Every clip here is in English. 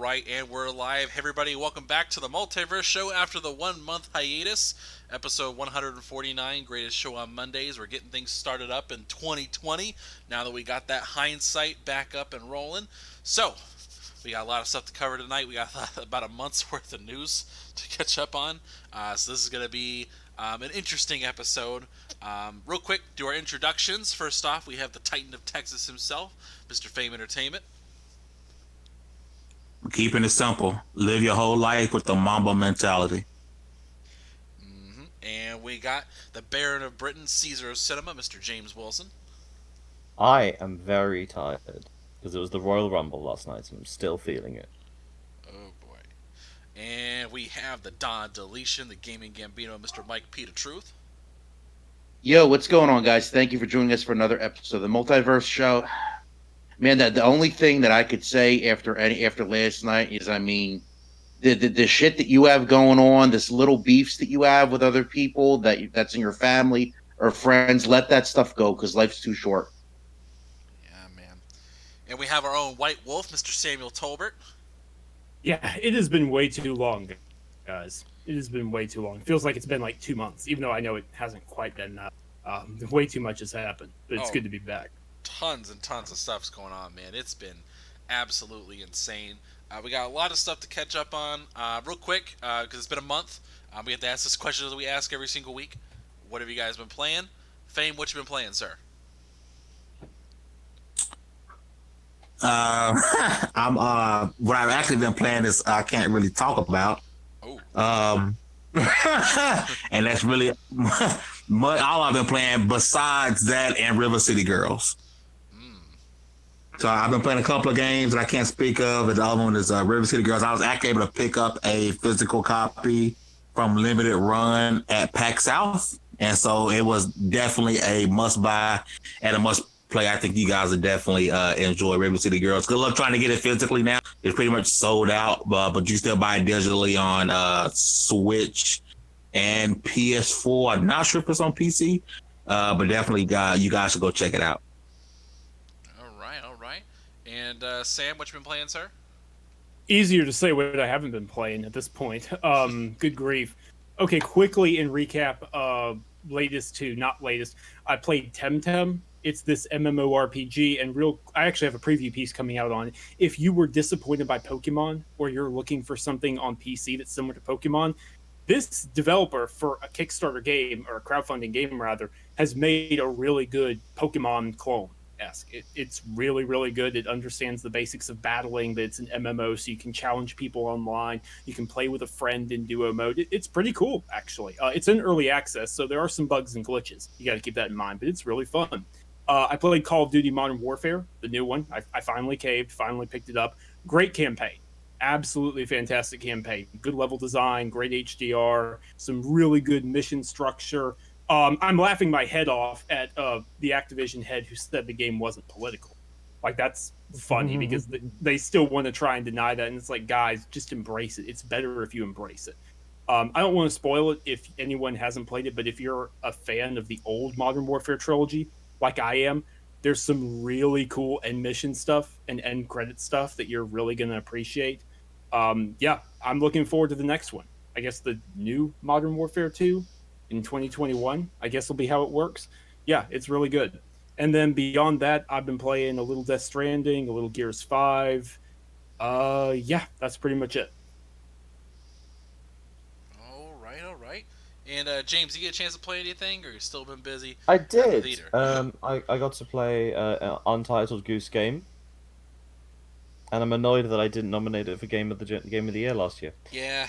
right, and we're live. Hey everybody, welcome back to the Multiverse Show after the 1 month hiatus. Episode 149, greatest show on Mondays. We're getting things started up in 2020 now that we got that hindsight back up and rolling. So, we got a lot of stuff to cover tonight. We got about a month's worth of news to catch up on. So this is going to be an interesting episode. Real quick, do our introductions. First off, we have the Titan of Texas himself, Mr. Fame Entertainment. Keeping it simple. Live your whole life with the Mamba mentality. And we got the Baron of Britain, Caesar of Cinema, Mr. James Wilson. I am very tired because it was the Royal Rumble last night and I'm still feeling it. Oh boy. And we have the Don Deletion, the Gaming Gambino, Mr. Mike P. The Truth. Yo, what's going on, guys? Thank you for joining us for another episode of the Multiverse Show. Man, the only thing that I could say after last night is, I mean, the shit that you have going on, this little beefs that you have with other people that's in your family or friends, let that stuff go because life's too short. Yeah, man. And we have our own White Wolf, Mr. Samuel Tolbert. Yeah, it has been way too long, guys. It has been way too long. It feels like it's been like 2 months, even though I know it hasn't quite been that. Way too much has happened, but it's good to be back. Tons and tons of stuff's going on, man. It's been absolutely insane. We got a lot of stuff to catch up on. Real quick, because it's been a month, we have to ask this question that we ask every single week. What have you guys been playing? Fame, what you been playing, sir? What I've actually been playing is I can't really talk about. Oh. And that's really all I've been playing besides that and River City Girls. So I've been playing a couple of games that I can't speak of. And the other one is River City Girls. I was actually able to pick up a physical copy from Limited Run at PAX South. And so it was definitely a must buy and a must play. I think you guys would definitely enjoy River City Girls. Good luck trying to get it physically now. It's pretty much sold out, but you still buy it digitally on Switch and PS4. I'm not sure if it's on PC, but definitely you guys should go check it out. All right. And Sam, what you been playing, sir? Easier to say what I haven't been playing at this point. Good grief. Okay, quickly in recap, latest to not latest, I played Temtem. It's this MMORPG, and I actually have a preview piece coming out on it. If you were disappointed by Pokemon, or you're looking for something on PC that's similar to Pokemon, this developer for a Kickstarter game, or a crowdfunding game rather, has made a really good Pokemon clone-esque. It's really, really good. It understands the basics of battling, but it's an MMO, so you can challenge people online. You can play with a friend in duo mode. It's pretty cool, actually. It's in early access, so there are some bugs and glitches. You got to keep that in mind, but it's really fun. I played Call of Duty Modern Warfare, the new one. I finally caved, finally picked it up. Great campaign. Absolutely fantastic campaign. Good level design, great HDR, some really good mission structure. I'm laughing my head off at the Activision head who said the game wasn't political. Like, that's funny because they still want to try and deny that. And it's like, guys, just embrace it. It's better if you embrace it. I don't want to spoil it if anyone hasn't played it, but if you're a fan of the old Modern Warfare trilogy, like I am, there's some really cool end mission stuff and end credit stuff that you're really going to appreciate. Yeah, I'm looking forward to the next one. I guess the new Modern Warfare 2 in 2021, I guess will be how it works. Yeah, it's really good. And then beyond that, I've been playing a little Death Stranding, a little Gears 5. Yeah, that's pretty much it. All right. And James, you get a chance to play anything, or you still been busy? I did. I got to play an Untitled Goose Game, and I'm annoyed that I didn't nominate it for Game of the Year last year. Yeah.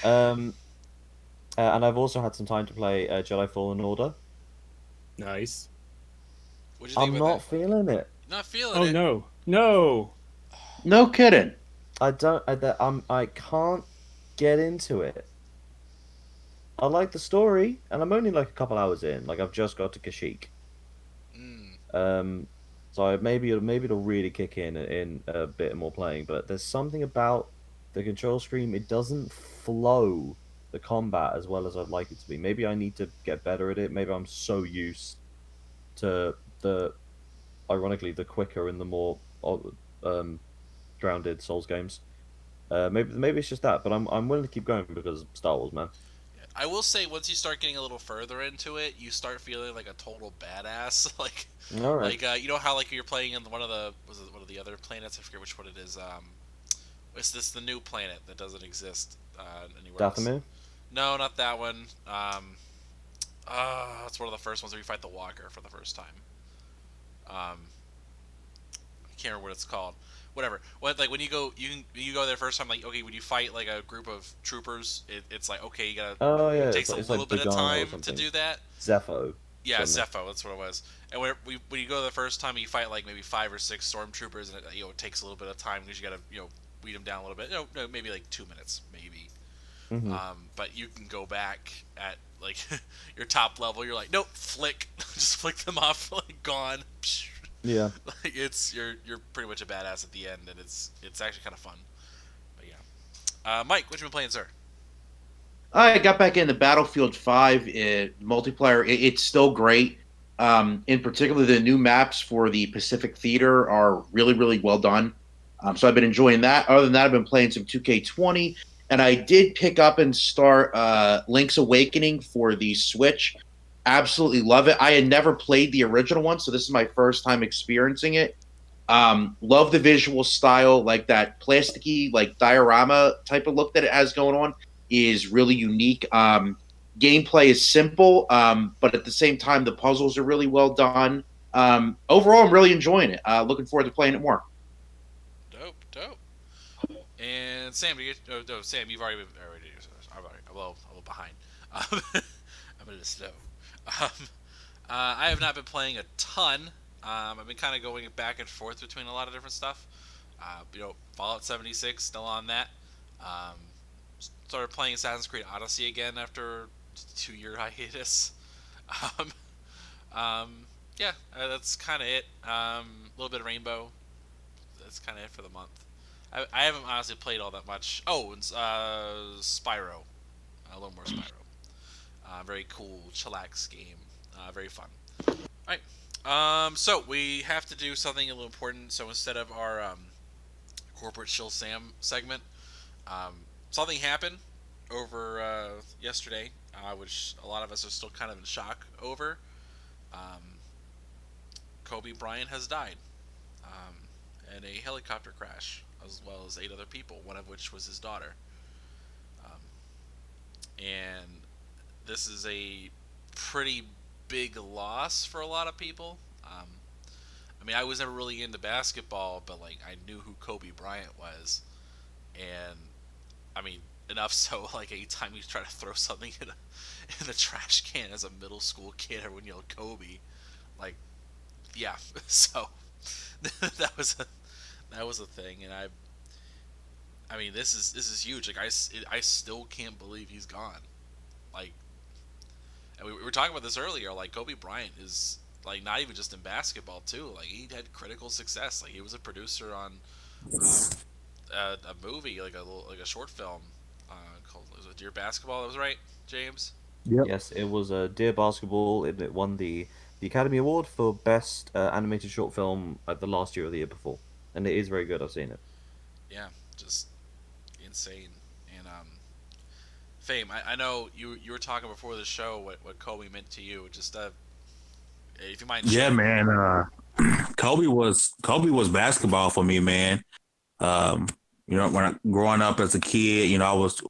And I've also had some time to play Jedi Fallen Order. Nice. What'd you think I'm about not that? feeling it. Not feeling it? Oh no. No kidding. I can't get into it. I like the story, and I'm only like a couple hours in. Like, I've just got to Kashyyyk. So maybe it'll really kick in a bit more playing. But there's something about the control scheme. It doesn't flow the combat as well as I'd like it to be. Maybe I need to get better at it. Maybe I'm so used to ironically, the quicker and the more grounded Souls games. Maybe it's just that, but I'm willing to keep going because Star Wars, man. I will say, once you start getting a little further into it, you start feeling like a total badass. All right. You know how you're playing in one of the other planets? I forget which one it is. It's the new planet that doesn't exist anywhere else. Dathomir? No, not that one. It's one of the first ones where you fight the Walker for the first time. I can't remember what it's called. Whatever. When you go there first time, okay, when you fight like a group of troopers, it's like, okay, you gotta. Oh yeah, It takes a little bit of time to do that. Zepho. Yeah, Zepho, that's what it was. And when you go the first time, you fight like maybe 5 or 6 stormtroopers, and it takes a little bit of time because you gotta weed them down a little bit. No, maybe like 2 minutes, maybe. Mm-hmm. But you can go back at your top level. You're like, nope, flick, just flick them off, gone. Yeah. You're pretty much a badass at the end, and it's actually kind of fun. But yeah, Mike, what you been playing, sir? I got back into Battlefield 5 multiplayer. It's still great. In particular, the new maps for the Pacific Theater are really, really well done. So I've been enjoying that. Other than that, I've been playing some 2K20, and I did pick up and start Link's Awakening for the Switch. Absolutely love it. I had never played the original one, so this is my first time experiencing it. Love the visual style, like that plasticky, diorama type of look that it has going on is really unique. Gameplay is simple, but at the same time, the puzzles are really well done. Overall, I'm really enjoying it. Looking forward to playing it more. Dope. And Sam, Sam, you've already been. I'm a little behind. I'm a little slow. I have not been playing a ton. I've been kind of going back and forth between a lot of different stuff. Fallout 76, still on that. Started playing Assassin's Creed Odyssey again after a 2-year hiatus. That's kind of it. A little bit of Rainbow. That's kind of it for the month. I haven't honestly played all that much. Oh, and Spyro. A little more Spyro. Very cool, chillax game. Very fun. Alright. So we have to do something a little important. So instead of our corporate Chill Sam segment, something happened over yesterday, which a lot of us are still kind of in shock over. Kobe Bryant has died in a helicopter crash, as well as 8 other people, one of which was his daughter. And this is a pretty big loss for a lot of people. I was never really into basketball, but I knew who Kobe Bryant was, and enough so anytime you try to throw something in the trash can as a middle school kid, everyone yelled Kobe, yeah. So that was a thing, and this is huge. I still can't believe he's gone. And we were talking about this earlier. Kobe Bryant is not even just in basketball too. He had critical success. He was a producer on a movie, a short film called, was it Dear Basketball? That was right, James? Yep. Yes, it was Dear Basketball. It won the Academy Award for Best Animated Short Film the last year or the year before. And it is very good. I've seen it. Yeah, just insane. And Fame, I know you were talking before the show what Kobe meant to you. Just if you mind. Yeah, man. Kobe was basketball for me, man. When I growing up as a kid, I was,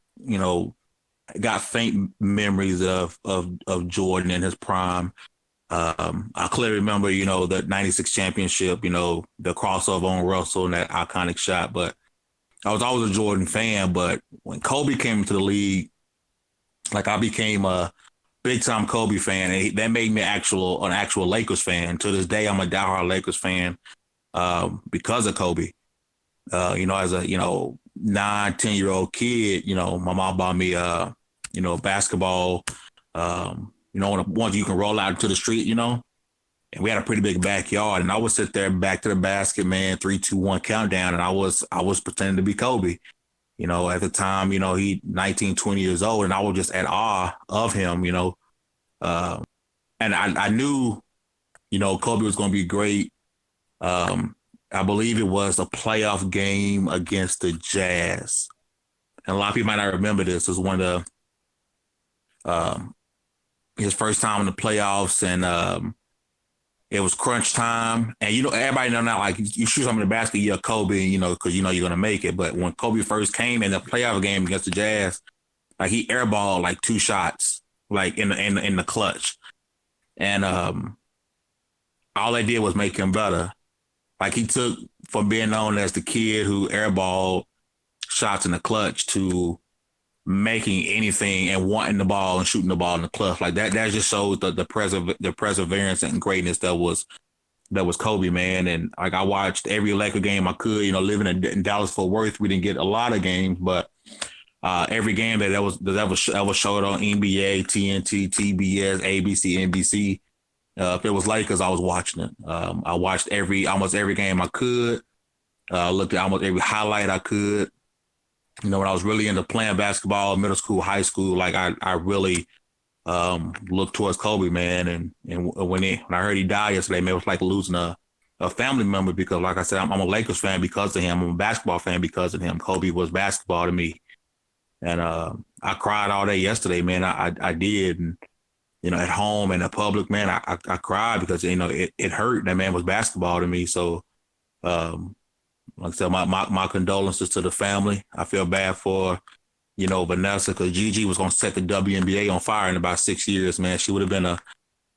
got faint memories of Jordan in his prime. I clearly remember, the 96 championship, the crossover on Russell and that iconic shot. But I was always a Jordan fan. But when Kobe came into the league, I became a big time Kobe fan, and that made me an actual Lakers fan. To this day, I'm a diehard Lakers fan because of Kobe. As a 9-10-year-old kid, my mom bought me basketball. Ones you can roll out into the street, and we had a pretty big backyard, and I would sit there back to the basket, man, 3, 2, 1 countdown, and I was pretending to be Kobe. At the time, he 19, 20 years old, and I was just at awe of him, and I knew, Kobe was going to be great. I believe it was a playoff game against the Jazz. and a lot of people might not remember this. It was one of the his first time in the playoffs, and it was crunch time. And everybody know now, like you shoot something in the basket, you're Kobe, because you're gonna make it. But when Kobe first came in the playoff game against the Jazz, like he airballed like 2 shots, like in the clutch, and all they did was make him better. Like he took from being known as the kid who airballed shots in the clutch to making anything and wanting the ball and shooting the ball in the clutch. Like that just shows the perseverance and greatness that was Kobe, man. And like I watched every Laker game I could. Living in Dallas Fort Worth, we didn't get a lot of games, but every game that was showed on NBA, TNT, TBS, ABC, NBC. If it was Lakers, I was watching it. I watched almost every game I could. Looked at almost every highlight I could. When I was really into playing basketball, middle school, high school, like I really looked towards Kobe, man. And when I heard he died yesterday, man, it was like losing a family member, because, like I said, I'm a Lakers fan because of him. I'm a basketball fan because of him. Kobe was basketball to me, and I cried all day yesterday, man. I did, and at home and in public, man, I cried because it hurt. That man was basketball to me, so. Like I said, my condolences to the family. I feel bad for, Vanessa, because Gigi was going to set the WNBA on fire in about 6 years, man. She would have been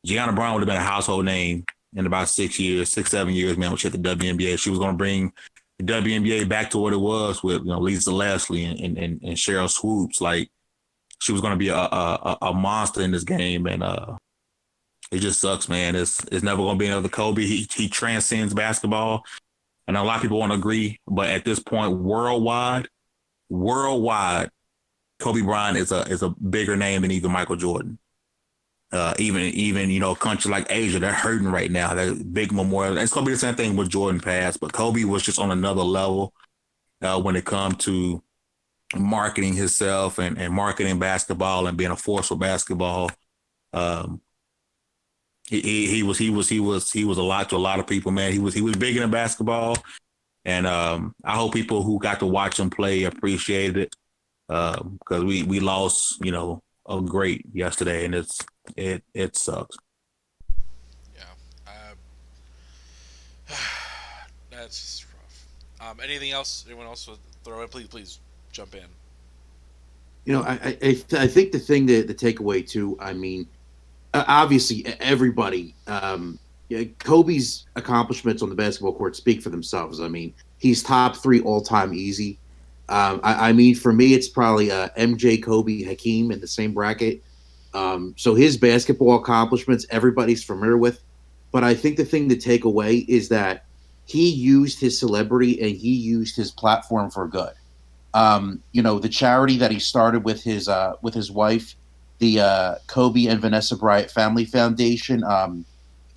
Gianna Brown would have been a household name in about 6 years, 7 years, man, when she hit the WNBA. She was going to bring the WNBA back to what it was with, Lisa Leslie and Cheryl Swoops. Like, she was going to be a monster in this game, and it just sucks, man. It's never going to be another Kobe. He transcends basketball. And a lot of people won't agree, but at this point, worldwide, Kobe Bryant is a bigger name than even Michael Jordan. Even countries like Asia, they're hurting right now. They're big memorial. It's gonna be the same thing with Jordan passed, but Kobe was just on another level when it comes to marketing himself and marketing basketball and being a force for basketball. He was a lot to a lot of people, man. He was big in basketball, and I hope people who got to watch him play appreciated it, because we lost a great yesterday, and it sucks. Yeah, that's just rough. Anything else? Anyone else would throw in? Please jump in. I think the thing the takeaway too. I mean, obviously, everybody. Kobe's accomplishments on the basketball court speak for themselves. I mean, he's top 3 all time easy. I mean, for me, it's probably MJ, Kobe, Hakeem in the same bracket. So his basketball accomplishments, everybody's familiar with. But I think the thing to take away is that he used his celebrity and he used his platform for good. The charity that he started with his wife, the Kobe and Vanessa Bryant Family Foundation,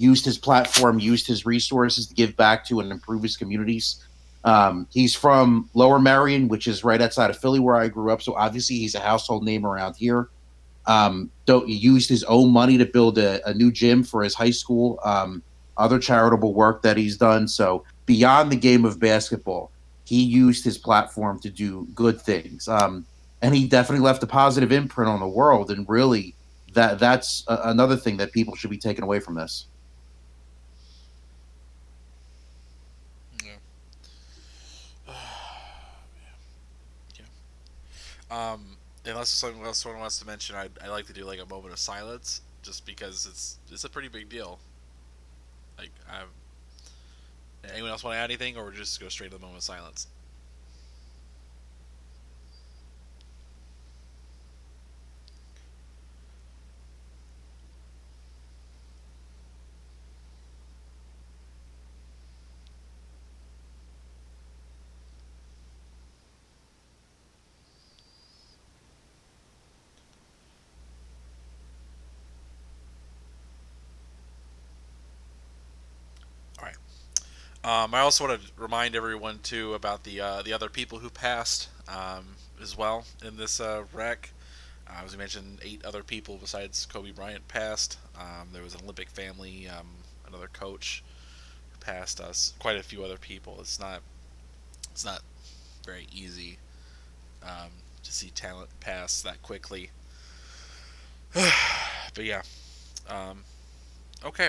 used his platform, used his resources to give back to and improve his communities. He's from Lower Merion, which is right outside of Philly, where I grew up. So obviously he's a household name around here. He used his own money to build a new gym for his high school, other charitable work that he's done. So beyond the game of basketball, he used his platform to do good things. And he definitely left a positive imprint on the world. And really, that's another thing that people should be taking away from this. Unless something else someone wants to mention, I like to do like a moment of silence, just because it's a pretty big deal. Like, anyone else want to add anything, or just go straight to the moment of silence? I also want to remind everyone too about the other people who passed as well in this wreck. As we mentioned, 8 other people besides Kobe Bryant passed. There was an Olympic family, another coach who passed us, quite a few other people. It's not very easy to see talent pass that quickly. But yeah, okay.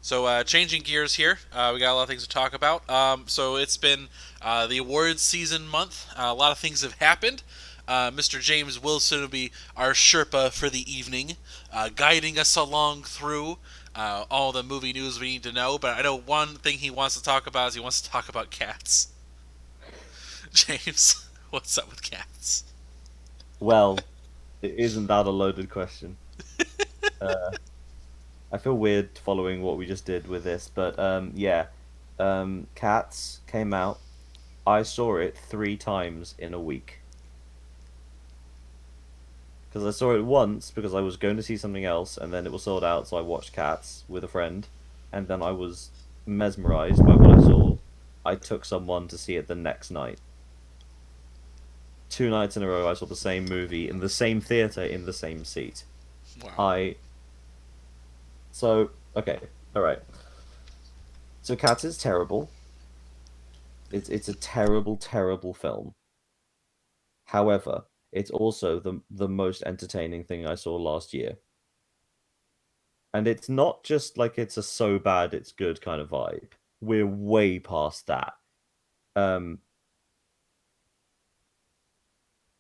So changing gears here, we got a lot of things to talk about. So it's been the awards season month. A lot of things have happened. Mr. James Wilson will be our Sherpa for the evening, guiding us along through all the movie news we need to know. But I know one thing he wants to talk about is he wants to talk about cats. James, what's up with cats? Well, isn't that a loaded question? I feel weird following what we just did with this, but yeah. Cats came out. I saw it 3 times in a week. Because I saw it once because I was going to see something else, and then it was sold out, so I watched Cats with a friend, and then I was mesmerized by what I saw. I took someone to see it the next night. 2 nights in a row, I saw the same movie in the same theater in the same seat. Wow. So, okay, alright. So Cats is terrible. It's a terrible, terrible film. However, it's also the most entertaining thing I saw last year. And it's not just like it's a so bad it's good kind of vibe. We're way past that.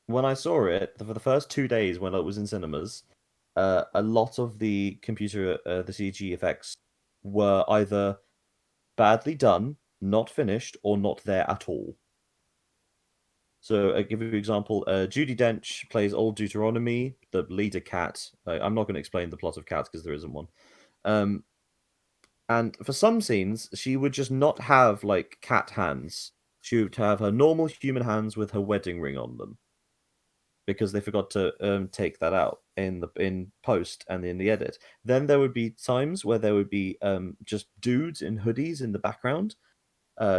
When I saw it, for the first 2 days when it was in cinemas, a lot of the the CG effects were either badly done, not finished, or not there at all. So, I give you an example. Judi Dench plays Old Deuteronomy, the leader cat. I'm not going to explain the plot of Cats because there isn't one. And for some scenes, she would just not have like cat hands. She would have her normal human hands with her wedding ring on them, because they forgot to take that out in post and in the edit. Then there would be times where there would be just dudes in hoodies in the background,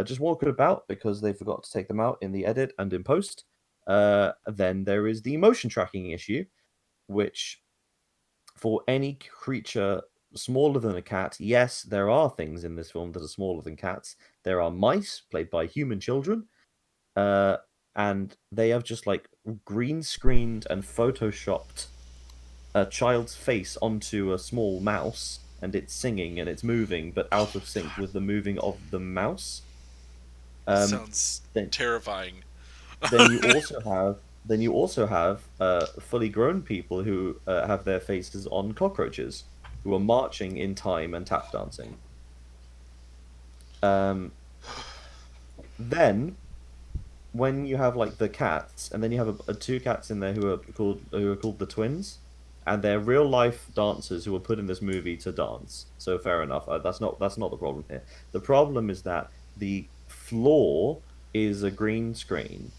just walking about because they forgot to take them out in the edit and in post. Then there is the motion tracking issue, which for any creature smaller than a cat, yes, there are things in this film that are smaller than cats. There are mice played by human children, and they have just like green screened and photoshopped a child's face onto a small mouse, and it's singing and it's moving, but out of sync with the moving of the mouse. Sounds then, terrifying. then you also have fully grown people who have their faces on cockroaches, who are marching in time and tap dancing. Then, when you have like the cats, and then you have 2 cats in there who are called the twins, and they're real life dancers who were put in this movie to dance. So fair enough. That's not the problem here. The problem is that the floor is a green screen,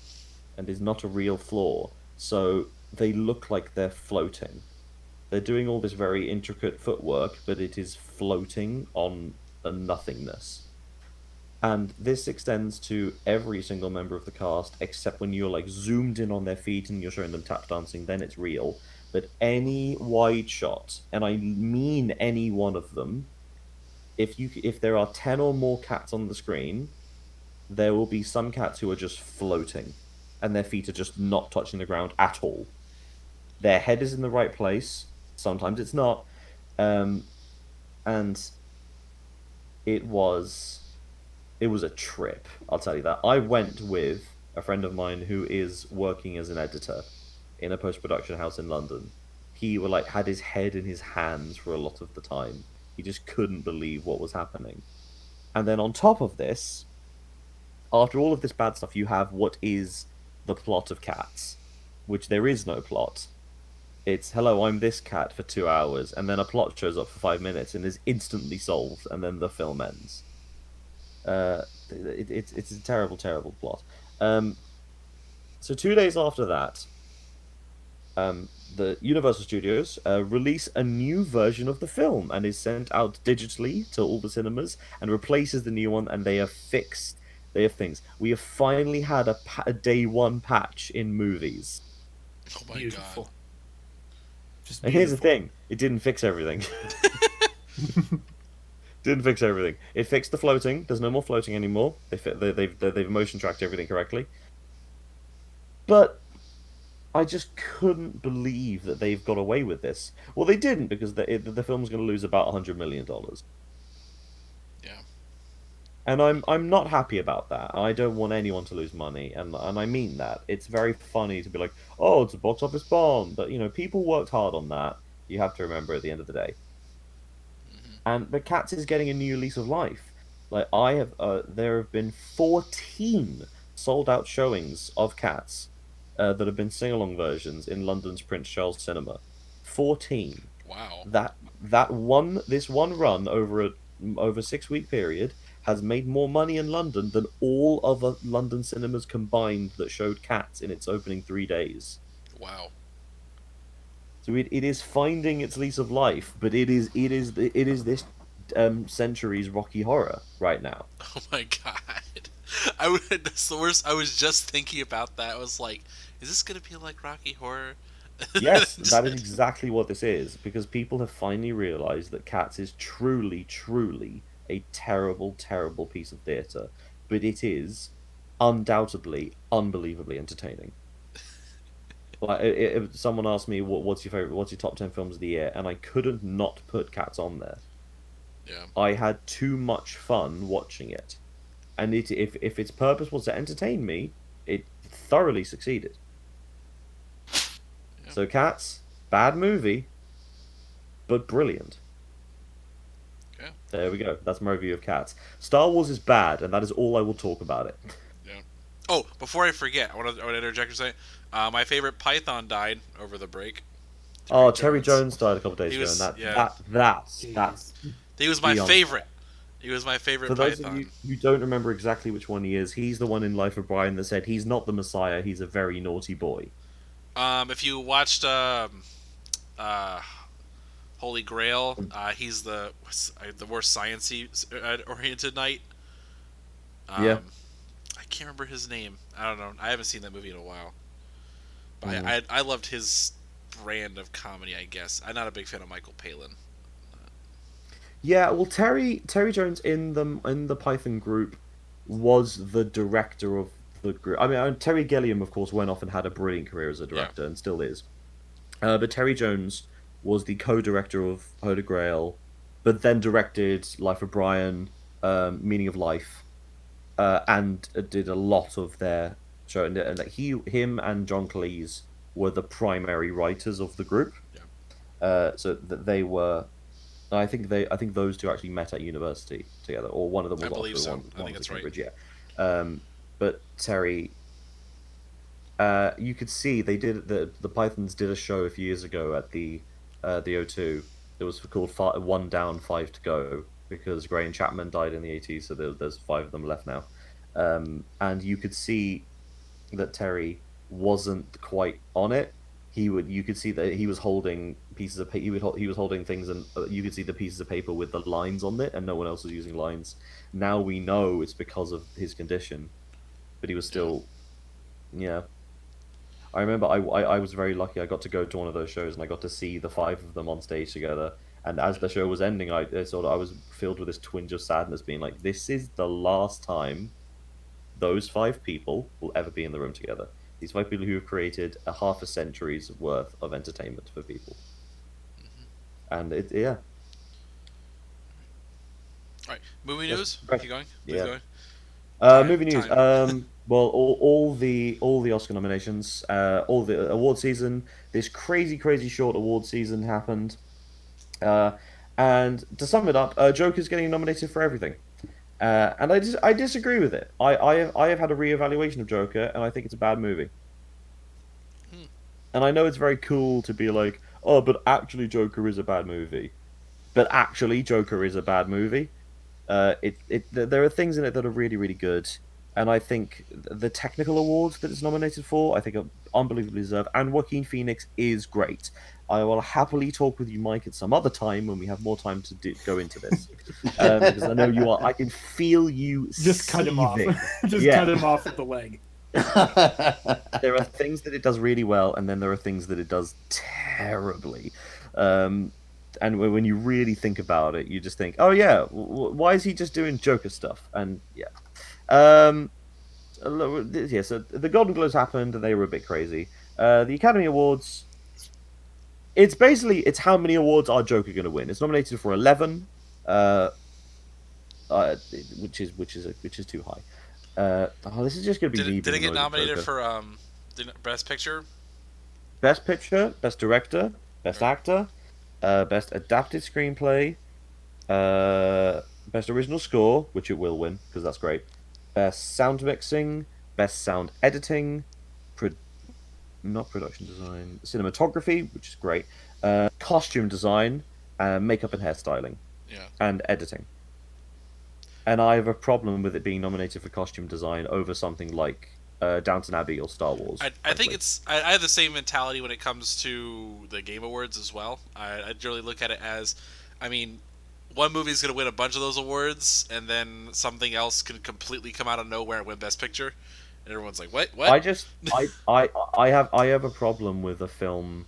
and is not a real floor. So they look like they're floating. They're doing all this very intricate footwork, but it is floating on a nothingness. And this extends to every single member of the cast, except when you're like zoomed in on their feet and you're showing them tap dancing, then it's real. But any wide shot, and I mean any one of them, if there are 10 or more cats on the screen, there will be some cats who are just floating, and their feet are just not touching the ground at all. Their head is in the right place, sometimes it's not, and it was a trip, I'll tell you that. I went with a friend of mine who is working as an editor in a post-production house in London. He had his head in his hands for a lot of the time. He just couldn't believe what was happening. And then on top of this, after all of this bad stuff, you have what is the plot of Cats, which there is no plot. It's, hello, I'm this cat for 2 hours, and then a plot shows up for 5 minutes and is instantly solved, and then the film ends. It's a terrible, terrible plot. So 2 days after that, the Universal Studios release a new version of the film, and is sent out digitally to all the cinemas, and replaces the new one, and they have things. We have finally had a day 1 patch in movies. Oh my Beautiful. God. Just And here's the thing: it didn't fix everything. Didn't fix everything. It fixed the floating. There's no more floating anymore. They've motion tracked everything correctly. But I just couldn't believe that they've got away with this. Well, they didn't, because the film's going to lose about $100 million. Yeah. And I'm not happy about that. I don't want anyone to lose money, and I mean that. It's very funny to be like, oh, it's a box office bomb, but people worked hard on that. You have to remember at the end of the day. But Cats is getting a new lease of life. Like there have been 14 sold out showings of Cats that have been sing along versions in London's Prince Charles Cinema. 14. Wow. This one run over a 6-week period has made more money in London than all other London cinemas combined that showed Cats in its opening 3 days. Wow. So it is finding its lease of life, but it is this century's Rocky Horror right now. Oh my god. That's the worst. I was just thinking about that. I was like, is this going to be like Rocky Horror? Yes, that is exactly what this is, because people have finally realized that Cats is truly, truly a terrible, terrible piece of theatre, but it is undoubtedly unbelievably entertaining. Like, if someone asked me what's your top 10 films of the year, and I couldn't not put Cats on there. Yeah. I had too much fun watching it, and if its purpose was to entertain me, it thoroughly succeeded. Yeah. So Cats, bad movie, but brilliant. Okay. There we go. That's my review of Cats. Star Wars is bad, and that is all I will talk about it. Yeah. Oh, before I forget, I want to interject and say, my favorite Python died over the break. Terry Jones died a couple days ago, and that's he was my beyond. Favorite. He was my favorite For those Python. of you who don't remember exactly which one he is, he's the one in Life of Brian that said he's not the Messiah, he's a very naughty boy. If you watched Holy Grail, he's the worst science-y oriented knight. Yeah. I can't remember his name. I don't know. I haven't seen that movie in a while. But I loved his brand of comedy, I guess. I'm not a big fan of Michael Palin. Yeah, well, Terry Jones in the Python group was the director of the group. I mean, Terry Gilliam, of course, went off and had a brilliant career as a director, and still is. But Terry Jones was the co-director of Holy Grail, but then directed Life of Brian, Meaning of Life, and did a lot of their show. And him and John Cleese were the primary writers of the group. Yeah. So that they were. I think those two actually met at university together, or one of them was. I believe so. One I think that's Cambridge, right. Yeah. But Terry, you could see they did the Pythons did a show a few years ago at the O2. It was called 1 Down, 5 to Go, because Gray and Chapman died in the 80s, so there's 5 of them left now. And you could see that Terry wasn't quite on it. You could see that he was holding pieces of paper. He was holding things, and you could see the pieces of paper with the lines on it, and no one else was using lines. Now we know it's because of his condition, but he was still, yeah. I remember I was very lucky. I got to go to one of those shows, and I got to see the 5 of them on stage together. And as the show was ending, I was filled with this twinge of sadness, being like, "This is the last time those 5 people will ever be in the room together." These 5 people who have created a half a century's worth of entertainment for people. And yeah. All right, movie news. Keep going. Please Yeah. going. Movie news. Well, all the Oscar nominations, all the award season. This crazy short award season happened. And to sum it up, Joker's getting nominated for everything. And I disagree with it. I have had a reevaluation of Joker, and I think it's a bad movie. And I know it's very cool to be like, oh, but actually Joker is a bad movie. But actually Joker is a bad movie. There are things in it that are really, really good. And I think the technical awards that it's nominated for, I think are unbelievably deserved. And Joaquin Phoenix is great. I will happily talk with you, Mike, at some other time when we have more time to go into this. Because I know you are. I can feel you. Just cut him off. Just cut him off at the leg. There are things that it does really well, and then there are things that it does terribly. And when you really think about it, you just think, oh yeah, why is he just doing Joker stuff? And yeah. So the Golden Globes happened and they were a bit crazy. The Academy Awards, it's how many awards are Joker going to win. It's nominated for 11, which is too high. This is just going to be. Did it get nominated for Best Picture? Best Picture, Best Director, Best Actor, Best Adapted Screenplay, Best Original Score, which it will win because that's great. Best Sound Mixing, Best Sound Editing, not Production Design, Cinematography, which is great, Costume Design, Makeup and Hairstyling, and Editing. And I have a problem with it being nominated for Costume Design over something like Downton Abbey or Star Wars. I think I have the same mentality when it comes to the Game Awards as well. I really look at it as, I mean, one movie's going to win a bunch of those awards, and then something else can completely come out of nowhere and win Best Picture, and everyone's like, "What? What?" I have a problem with the film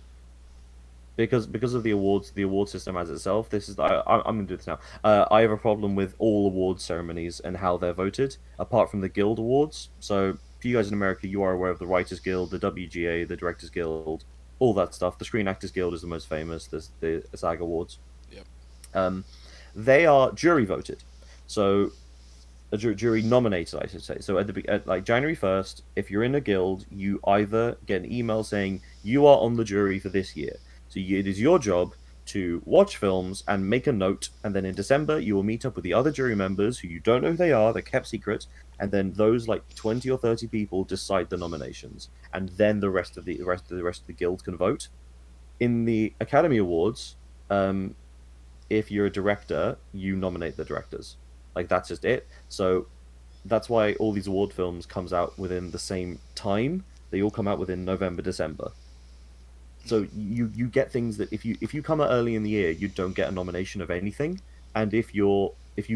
because of the award system as itself. I'm going to do this now. I have a problem with all award ceremonies and how they're voted, apart from the Guild Awards. So, for you guys in America, you are aware of the Writers Guild, the WGA, the Directors Guild, all that stuff. The Screen Actors Guild is the most famous. There's the SAG Awards. Yep. They are jury voted, so a jury nominated, I should say. So at like January 1st, if you're in a guild, you either get an email saying you are on the jury for this year. So it is your job to watch films and make a note, and then in December you will meet up with the other jury members who you don't know who they are, they're kept secret, and then those like 20 or 30 people decide the nominations, and then the rest of the guild can vote. In the Academy Awards, if you're a director, you nominate the directors. Like, that's just it. So that's why all these award films comes out within the same time. They all come out within November, December. So you get things that if you come out early in the year, you don't get a nomination of anything. And if you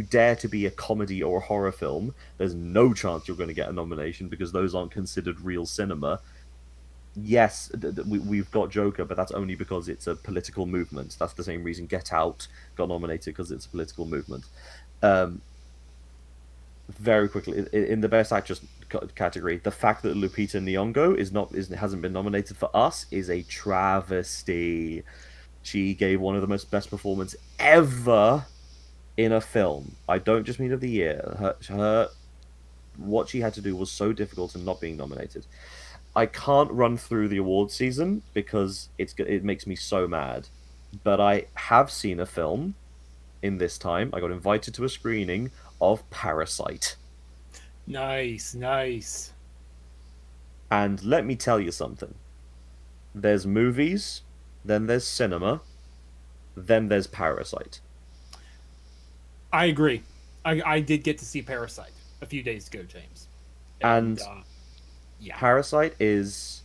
dare to be a comedy or a horror film, there's no chance you're going to get a nomination because those aren't considered real cinema. Yes, we've got Joker, but that's only because it's a political movement. That's the same reason Get Out got nominated, because it's a political movement. Very quickly, in the Best Actress category, the fact that Lupita Nyong'o hasn't been nominated for Us is a travesty. She gave one of the best performances ever in a film. I don't just mean of the year. What she had to do was so difficult in not being nominated. I can't run through the award season because it makes me so mad. But I have seen a film in this time. I got invited to a screening of Parasite. Nice. And let me tell you something. There's movies, then there's cinema, then there's Parasite. I agree. I did get to see Parasite a few days ago, James. And yeah. Parasite is...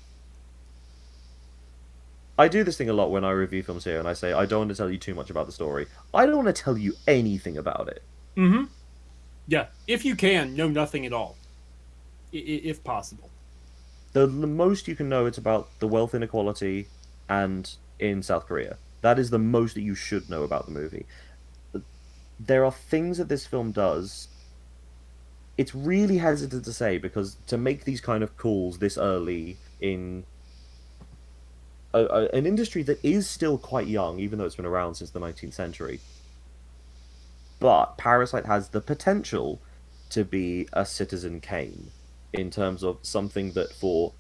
I do this thing a lot when I review films here, and I say, I don't want to tell you too much about the story. I don't want to tell you anything about it. Mm-hmm. Yeah, if you can, know nothing at all. If possible. The most you can know, it's about the wealth inequality and in South Korea. That is the most that you should know about the movie. There are things that this film does... It's really hesitant to say, because to make these kind of calls this early in an industry that is still quite young, even though it's been around since the 19th century. But Parasite has the potential to be a Citizen Kane in terms of something that for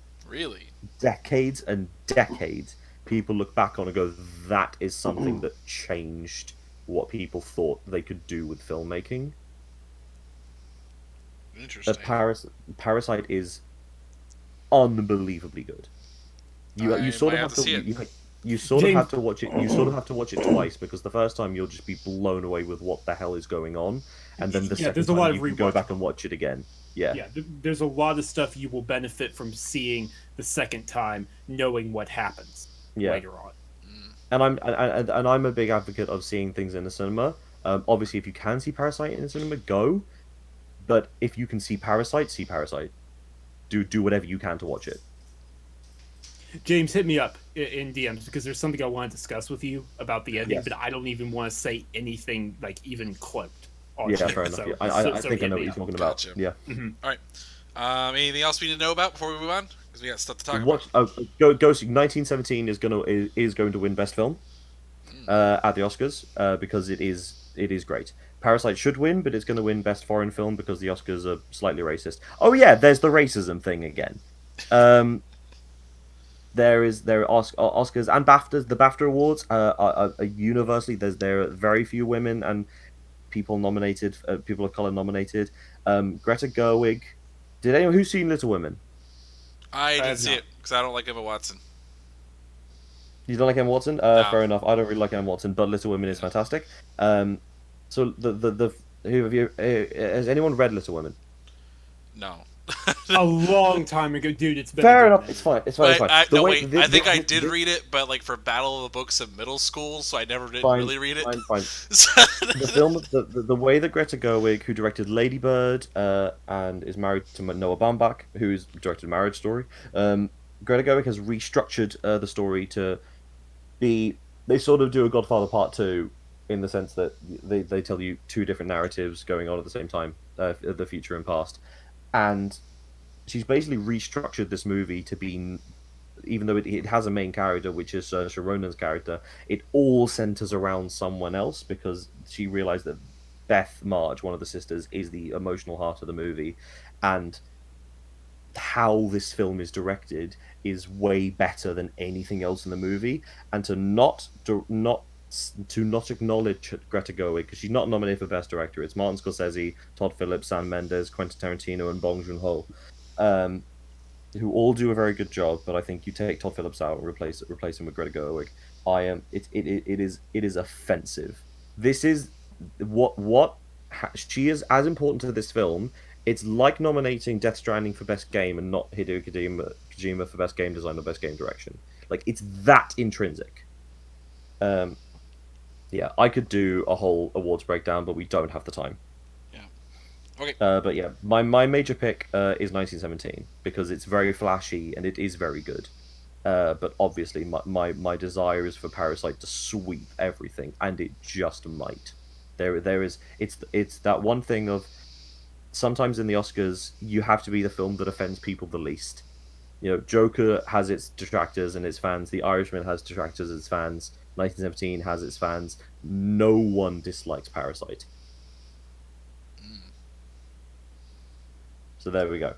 decades and decades people look back on and go, that is something that changed what people thought they could do with filmmaking. Interesting. Parasite is unbelievably good. You sort of have to watch it. You sort of have to watch it twice, because the first time you'll just be blown away with what the hell is going on, and then the second time you can go back and watch it again. Yeah, there's a lot of stuff you will benefit from seeing the second time, knowing what happens later on. And I'm a big advocate of seeing things in the cinema. Obviously, if you can see Parasite in the cinema, go. But if you can see Parasite, see Parasite. Do whatever you can to watch it. James, hit me up in DMs, because there's something I want to discuss with you about the ending, but I don't even want to say anything like even cloaked. Yeah, fair enough. I think I know what you're talking about. Gotcha. Yeah. Mm-hmm. All right. Anything else we need to know about before we move on? Because we got stuff to talk about. Ghost 1917 is going to win Best Film at the Oscars because it is great. Parasite should win, but it's going to win Best Foreign Film because the Oscars are slightly racist. Oh yeah, there's the racism thing again. There are Oscars and BAFTAs. The BAFTA awards are universally there are very few women and people nominated. People of color nominated. Greta Gerwig. Who's seen Little Women? I didn't see it because I don't like Emma Watson. You don't like Emma Watson? No. Fair enough. I don't really like Emma Watson, but Little Women is fantastic. So has anyone read Little Women? No. A long time ago, dude. It's been Fair enough. It's fine. It's fine. It's fine. I think I did read it, but like for Battle of the Books in middle school, so I never did really read it. Fine. The film, the way that Greta Gerwig, who directed Lady Bird, and is married to Noah Baumbach, who's directed Marriage Story, Greta Gerwig has restructured the story to be. They sort of do a Godfather Part 2 in the sense that they tell you two different narratives going on at the same time, the future and past. And she's basically restructured this movie to be, even though it has a main character, which is Saoirse Ronan's character, it all centers around someone else because she realized that Beth March, one of the sisters, is the emotional heart of the movie. And how this film is directed is way better than anything else in the movie. And to not acknowledge Greta Gerwig, because she's not nominated for Best Director. It's Martin Scorsese, Todd Phillips, Sam Mendes, Quentin Tarantino, and Bong Joon-ho, who all do a very good job. But I think you take Todd Phillips out and replace him with Greta Gerwig. It is offensive. This is she is as important to this film. It's like nominating Death Stranding for Best Game and not Hideo Kojima for Best Game Design or Best Game Direction. Like, it's that intrinsic. Yeah, I could do a whole awards breakdown, but we don't have the time. Yeah. Okay. But yeah, my major pick is 1917 because it's very flashy and it is very good. But obviously, my desire is for Parasite to sweep everything, and it just might. It's that one thing of sometimes in the Oscars you have to be the film that offends people the least. You know, Joker has its detractors and its fans. The Irishman has detractors and its fans. 1917 has its fans. No one dislikes Parasite. So there we go.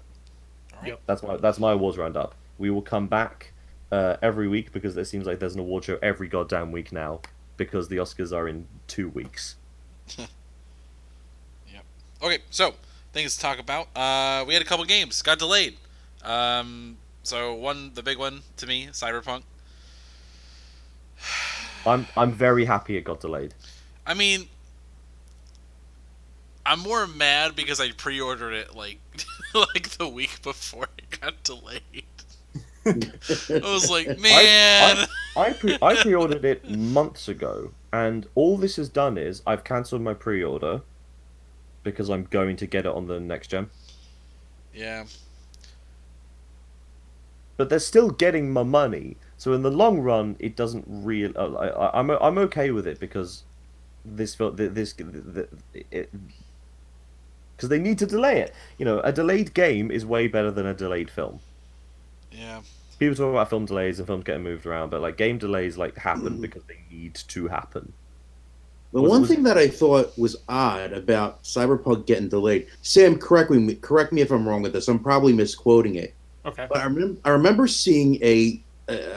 All right. That's my awards roundup. We will come back every week because it seems like there's an award show every goddamn week now because the Oscars are in 2 weeks. Yep. Okay, so things to talk about. We had a couple games got delayed. So the big one to me, Cyberpunk. I'm very happy it got delayed. I mean, I'm more mad because I pre-ordered it like the week before it got delayed. I was like, man. I pre-ordered it months ago, and all this has done is I've cancelled my pre-order because I'm going to get it on the next gen. Yeah. But they're still getting my money, so in the long run, it doesn't really. I'm okay with it because because they need to delay it. You know, a delayed game is way better than a delayed film. Yeah. People talk about film delays and films getting moved around, but like game delays happen because they need to happen. The one thing that I thought was odd about Cyberpunk getting delayed, Sam, correct me if I'm wrong with this. I'm probably misquoting it. Okay. But I remember seeing a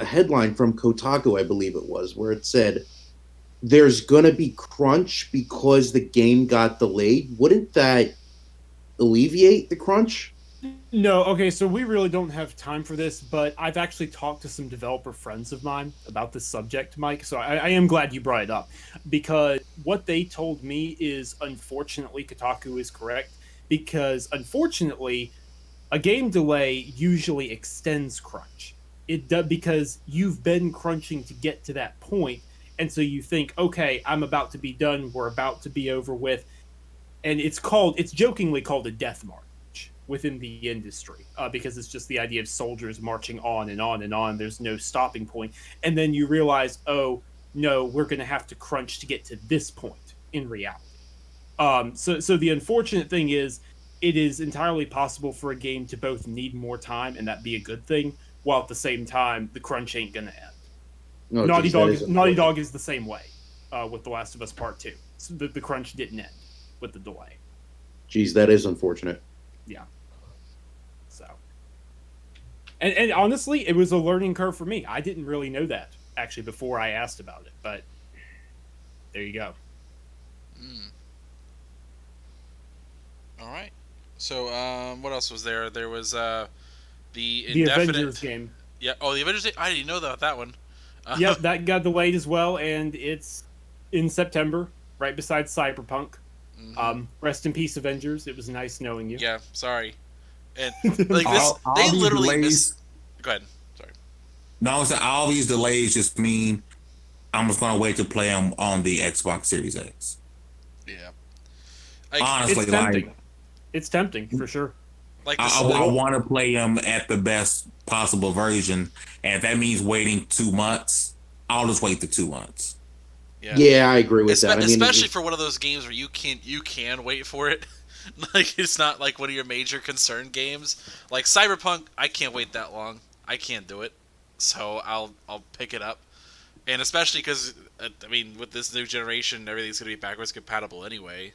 headline from Kotaku, I believe it was, where it said, "There's gonna be crunch because the game got delayed." Wouldn't that alleviate the crunch? No, okay, so we really don't have time for this, but I've actually talked to some developer friends of mine about this subject, Mike, so I am glad you brought it up, because what they told me is, unfortunately, Kotaku is correct, because, unfortunately, a game delay usually extends crunch. It does, because you've been crunching to get to that point, and so you think, okay, I'm about to be done, we're about to be over with, and it's jokingly called a death march within the industry, because it's just the idea of soldiers marching on and on and on. There's no stopping point. And then you realize, oh, no, we're going to have to crunch to get to this point in reality. So the unfortunate thing is it is entirely possible for a game to both need more time and that be a good thing, while at the same time the crunch ain't gonna end. No, Naughty geez, that Dog is Naughty unfortunate. Dog is the same way with The Last of Us Part 2. So the crunch didn't end with the delay. Geez, that is unfortunate. Yeah. So. And honestly, it was a learning curve for me. I didn't really know that actually before I asked about it, but there you go. All right. So, what else was there? There was the The indefinite. Avengers game. Yeah. Oh, the Avengers. I didn't know about that one. Yep, that got delayed as well, and it's in September, right beside Cyberpunk. Rest in peace, Avengers. It was nice knowing you. Yeah. Sorry. And like this, All they these literally delays- missed. Go ahead. Sorry. No, I'm saying all these delays just mean I'm just gonna wait to play them on the Xbox Series X. Yeah. Honestly, It's tempting. It's tempting for sure. Like I this. want to play them at the best possible version, and if that means waiting 2 months, I'll just wait the 2 months. Yeah, I agree with that. I mean, Especially for one of those games where you can wait for it. Like it's not like one of your major concern games. Like Cyberpunk, I can't wait that long. I can't do it. So I'll pick it up. And especially because I mean, with this new generation, everything's gonna be backwards compatible anyway.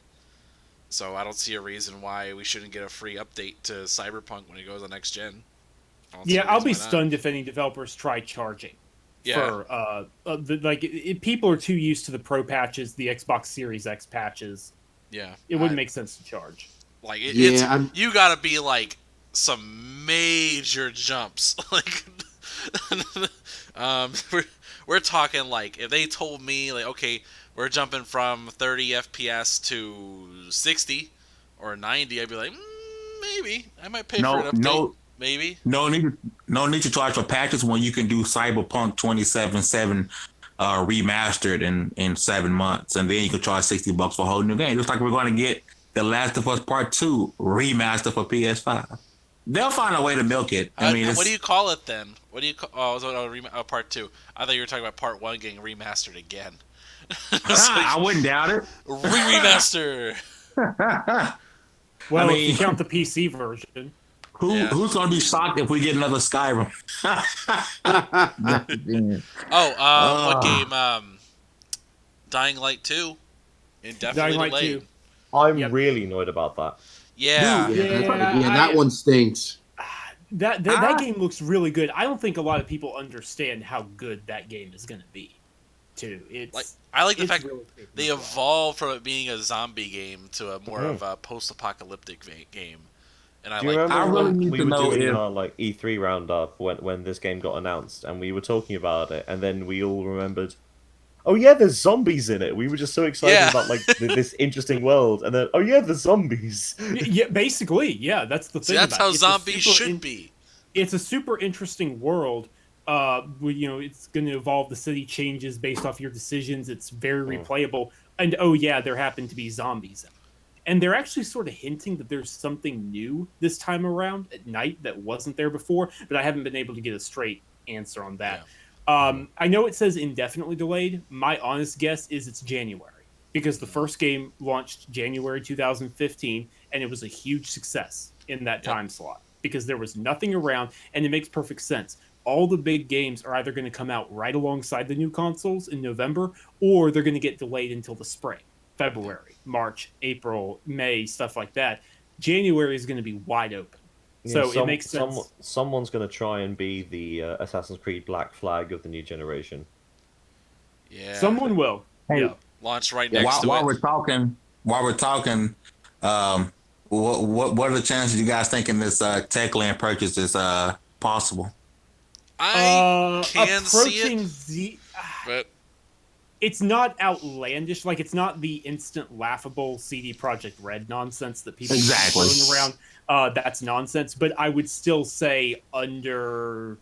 So I don't see a reason why we shouldn't get a free update to Cyberpunk when it goes on next gen. I don't see Yeah, a I'll reason be why not. stunned if any developers try charging. Yeah. For people are too used to the Pro patches, the Xbox Series X patches. Yeah. It wouldn't make sense to charge. Like Yeah, you gotta be like some major jumps. Like we're talking like if they told me like okay, we're jumping from 30 FPS to 60 or 90, I'd be like maybe I might pay for an update. Maybe. No need to charge for patches when you can do Cyberpunk 2077 remastered in 7 months, and then you can charge $60 for a whole new game. Just like we're going to get The Last of Us Part 2 remastered for PS5. They'll find a way to milk it. I mean, what do you call it then? What do you call? Oh, it was Part 2. I thought you were talking about Part 1 getting remastered again. I wouldn't doubt it. Remaster. Well, I if mean- you count the PC version. Who's going to be shocked if we get another Skyrim? What game? Dying Light 2. Indefinitely Dying Light delayed. 2. I'm Yep. really annoyed about that. Yeah. that one stinks. That game looks really good. I don't think a lot of people understand how good that game is going to be, too. I like the it's fact really they evolved from it being a zombie game to a more of a post-apocalyptic game. And I Do you like remember I really when need we to were know doing if- our like E3 roundup when this game got announced, and we were talking about it, and then we all remembered, oh yeah, there's zombies in it. We were just so excited Yeah. about like this interesting world, and then oh yeah, there's zombies. Yeah, basically, yeah, that's the See, thing. that's about how it. It's a zombies super should be. It's a super interesting world. It's going to evolve. The city changes based off your decisions. It's very replayable. And oh yeah, there happen to be zombies in it. And they're actually sort of hinting that there's something new this time around at night that wasn't there before, but I haven't been able to get a straight answer on that. I know it says indefinitely delayed. My honest guess is it's January, because the first game launched January 2015, and it was a huge success in that time slot because there was nothing around, and it makes perfect sense. All the big games are either going to come out right alongside the new consoles in November, or they're going to get delayed until the spring. February, March, April, May, stuff like that. January is going to be wide open. So it makes sense. Someone's going to try and be the Assassin's Creed Black Flag of the new generation. Yeah. Someone will. Hey, Yeah. Launched right next to While it. we're talking, what are the chances you guys thinking this Techland purchase is possible? I can see approaching it, but it's not outlandish. Like, it's not the instant laughable CD Projekt Red nonsense that people Exactly. are throwing around. That's nonsense. But I would still say under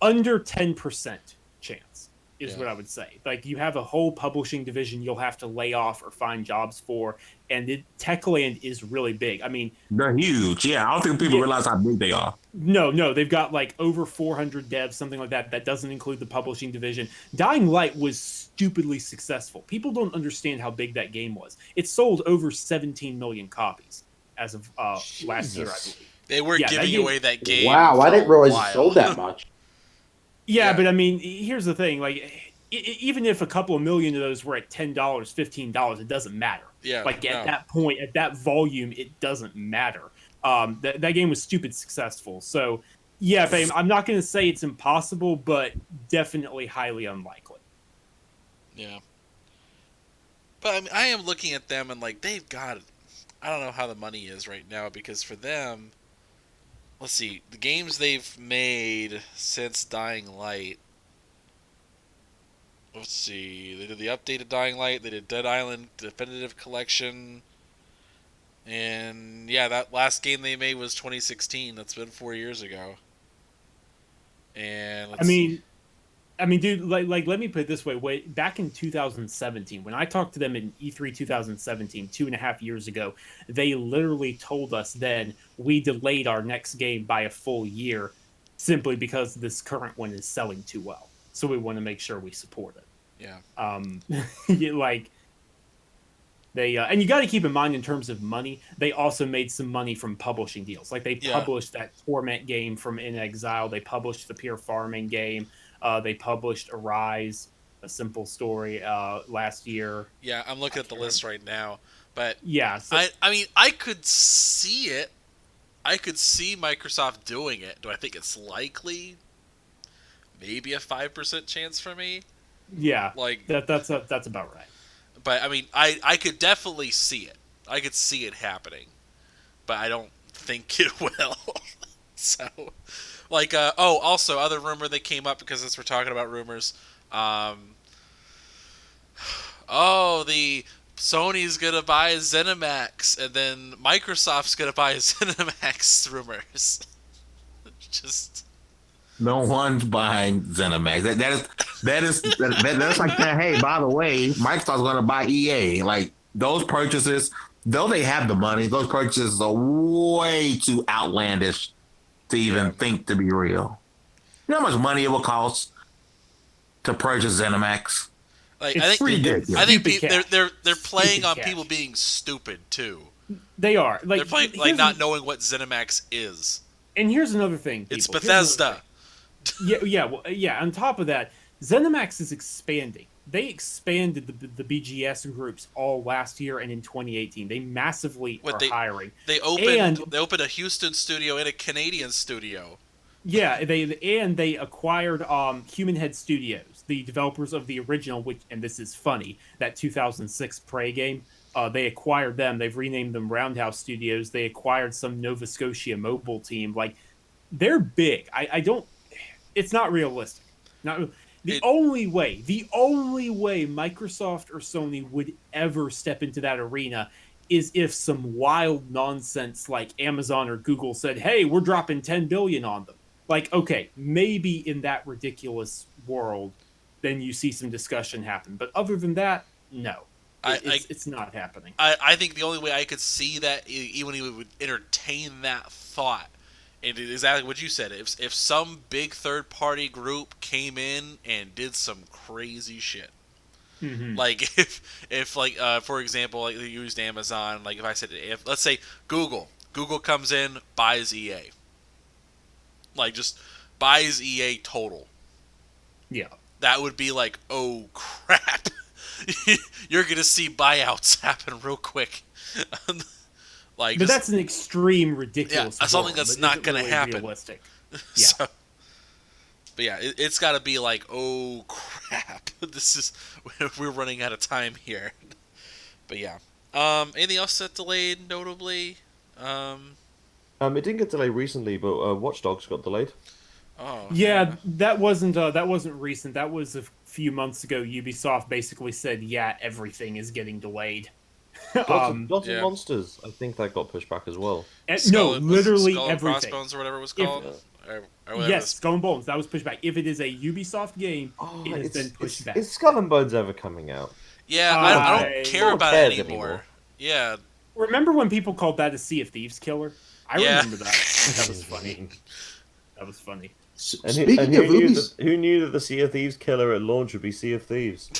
10% chance is what I would say. Like, you have a whole publishing division you'll have to lay off or find jobs for, and Techland is really big. I mean, They're huge. Yeah, I don't think people realize how big they are. No, they've got like over 400 devs, something like that. That doesn't include the publishing division. Dying Light was stupidly successful. People don't understand how big that game was. It sold over 17 million copies. as of last year, I believe. They were giving away that game. Wow, I didn't realize it sold that much. Yeah, but I mean, here's the thing: like, even if a couple of million of those were at $10, $15, it doesn't matter. Yeah, like at that point, at that volume, it doesn't matter. That game was stupid successful. So, yeah, babe, I'm not going to say it's impossible, but definitely highly unlikely. Yeah. But I mean, I am looking at them and like they've got. I don't know how the money is right now because for them, let's see, the games they've made since Dying Light. Let's see, they did the updated Dying Light, they did Dead Island Definitive Collection, and yeah, that last game they made was 2016. That's been 4 years ago. And I mean, dude, like, let me put it this way. Back in 2017, when I talked to them in E3 2017, 2.5 years ago, they literally told us then we delayed our next game by a full year simply because this current one is selling too well. So we want to make sure we support it. Yeah. Like, they and you got to keep in mind in terms of money, they also made some money from publishing deals. Like they published that Torment game from In Exile. They published the Pure Farming game. They published Arise, A Simple Story, last year. Yeah, I'm looking at the list right now, but yeah, so, I mean, I could see it. I could see Microsoft doing it. Do I think it's likely? Maybe a 5% chance for me. Yeah, like that's about right. But I mean, I could definitely see it. I could see it happening, but I don't think it will. So. Like, also, other rumor that came up, because since we're talking about rumors, the Sony's gonna buy ZeniMax, and then Microsoft's gonna buy ZeniMax rumors. Just... No one's buying ZeniMax. That's like that. Hey, by the way, Microsoft's gonna buy EA. Like, those purchases, though they have the money, those purchases are way too outlandish to even think to be real. You know how much money it will cost to purchase ZeniMax? Like, I think they're playing on people being stupid too. They are. Like, they're playing like not knowing what ZeniMax is. And here's another thing. People. It's Bethesda. Yeah. On top of that, ZeniMax is expanding. They expanded the BGS groups all last year and in 2018. They massively are hiring. They opened a Houston studio and a Canadian studio. Yeah, they acquired Human Head Studios, the developers of the original, and this is funny, that 2006 Prey game. They acquired them. They've renamed them Roundhouse Studios. They acquired some Nova Scotia mobile team. Like, they're big. I don't. It's not realistic. The only way Microsoft or Sony would ever step into that arena is if some wild nonsense like Amazon or Google said, "Hey, we're dropping $10 billion on them." Like, okay, maybe in that ridiculous world, then you see some discussion happen. But other than that, no, it's not happening. I think the only way I could see that, even if we would entertain that thought, and exactly what you said, if some big third-party group came in and did some crazy shit. Mm-hmm. Like, if for example, like they used Amazon, like if I said, let's say Google comes in, buys EA. Like, just buys EA total. Yeah. That would be like, oh, crap. You're going to see buyouts happen real quick. But that's an extreme, ridiculous. Yeah, something that's not going to happen. Realistic. Yeah. So, but yeah, it's got to be like, oh crap, we're running out of time here. But yeah, anything else that delayed notably? It didn't get delayed recently, but Watch Dogs got delayed. Oh. Yeah, that wasn't recent. That was a few months ago. Ubisoft basically said, yeah, everything is getting delayed. Lots of Monsters, I think that got pushed back as well. Literally Skull everything. Crossbones or whatever it was called. Yes, Skull and Bones. That was pushed back. If it is a Ubisoft game, it has been pushed back. Is Skull and Bones ever coming out? Yeah, I don't care about it anymore. Yeah. Remember when people called that a Sea of Thieves killer? I remember that. That was funny. That was funny. Who knew that the Sea of Thieves killer at launch would be Sea of Thieves?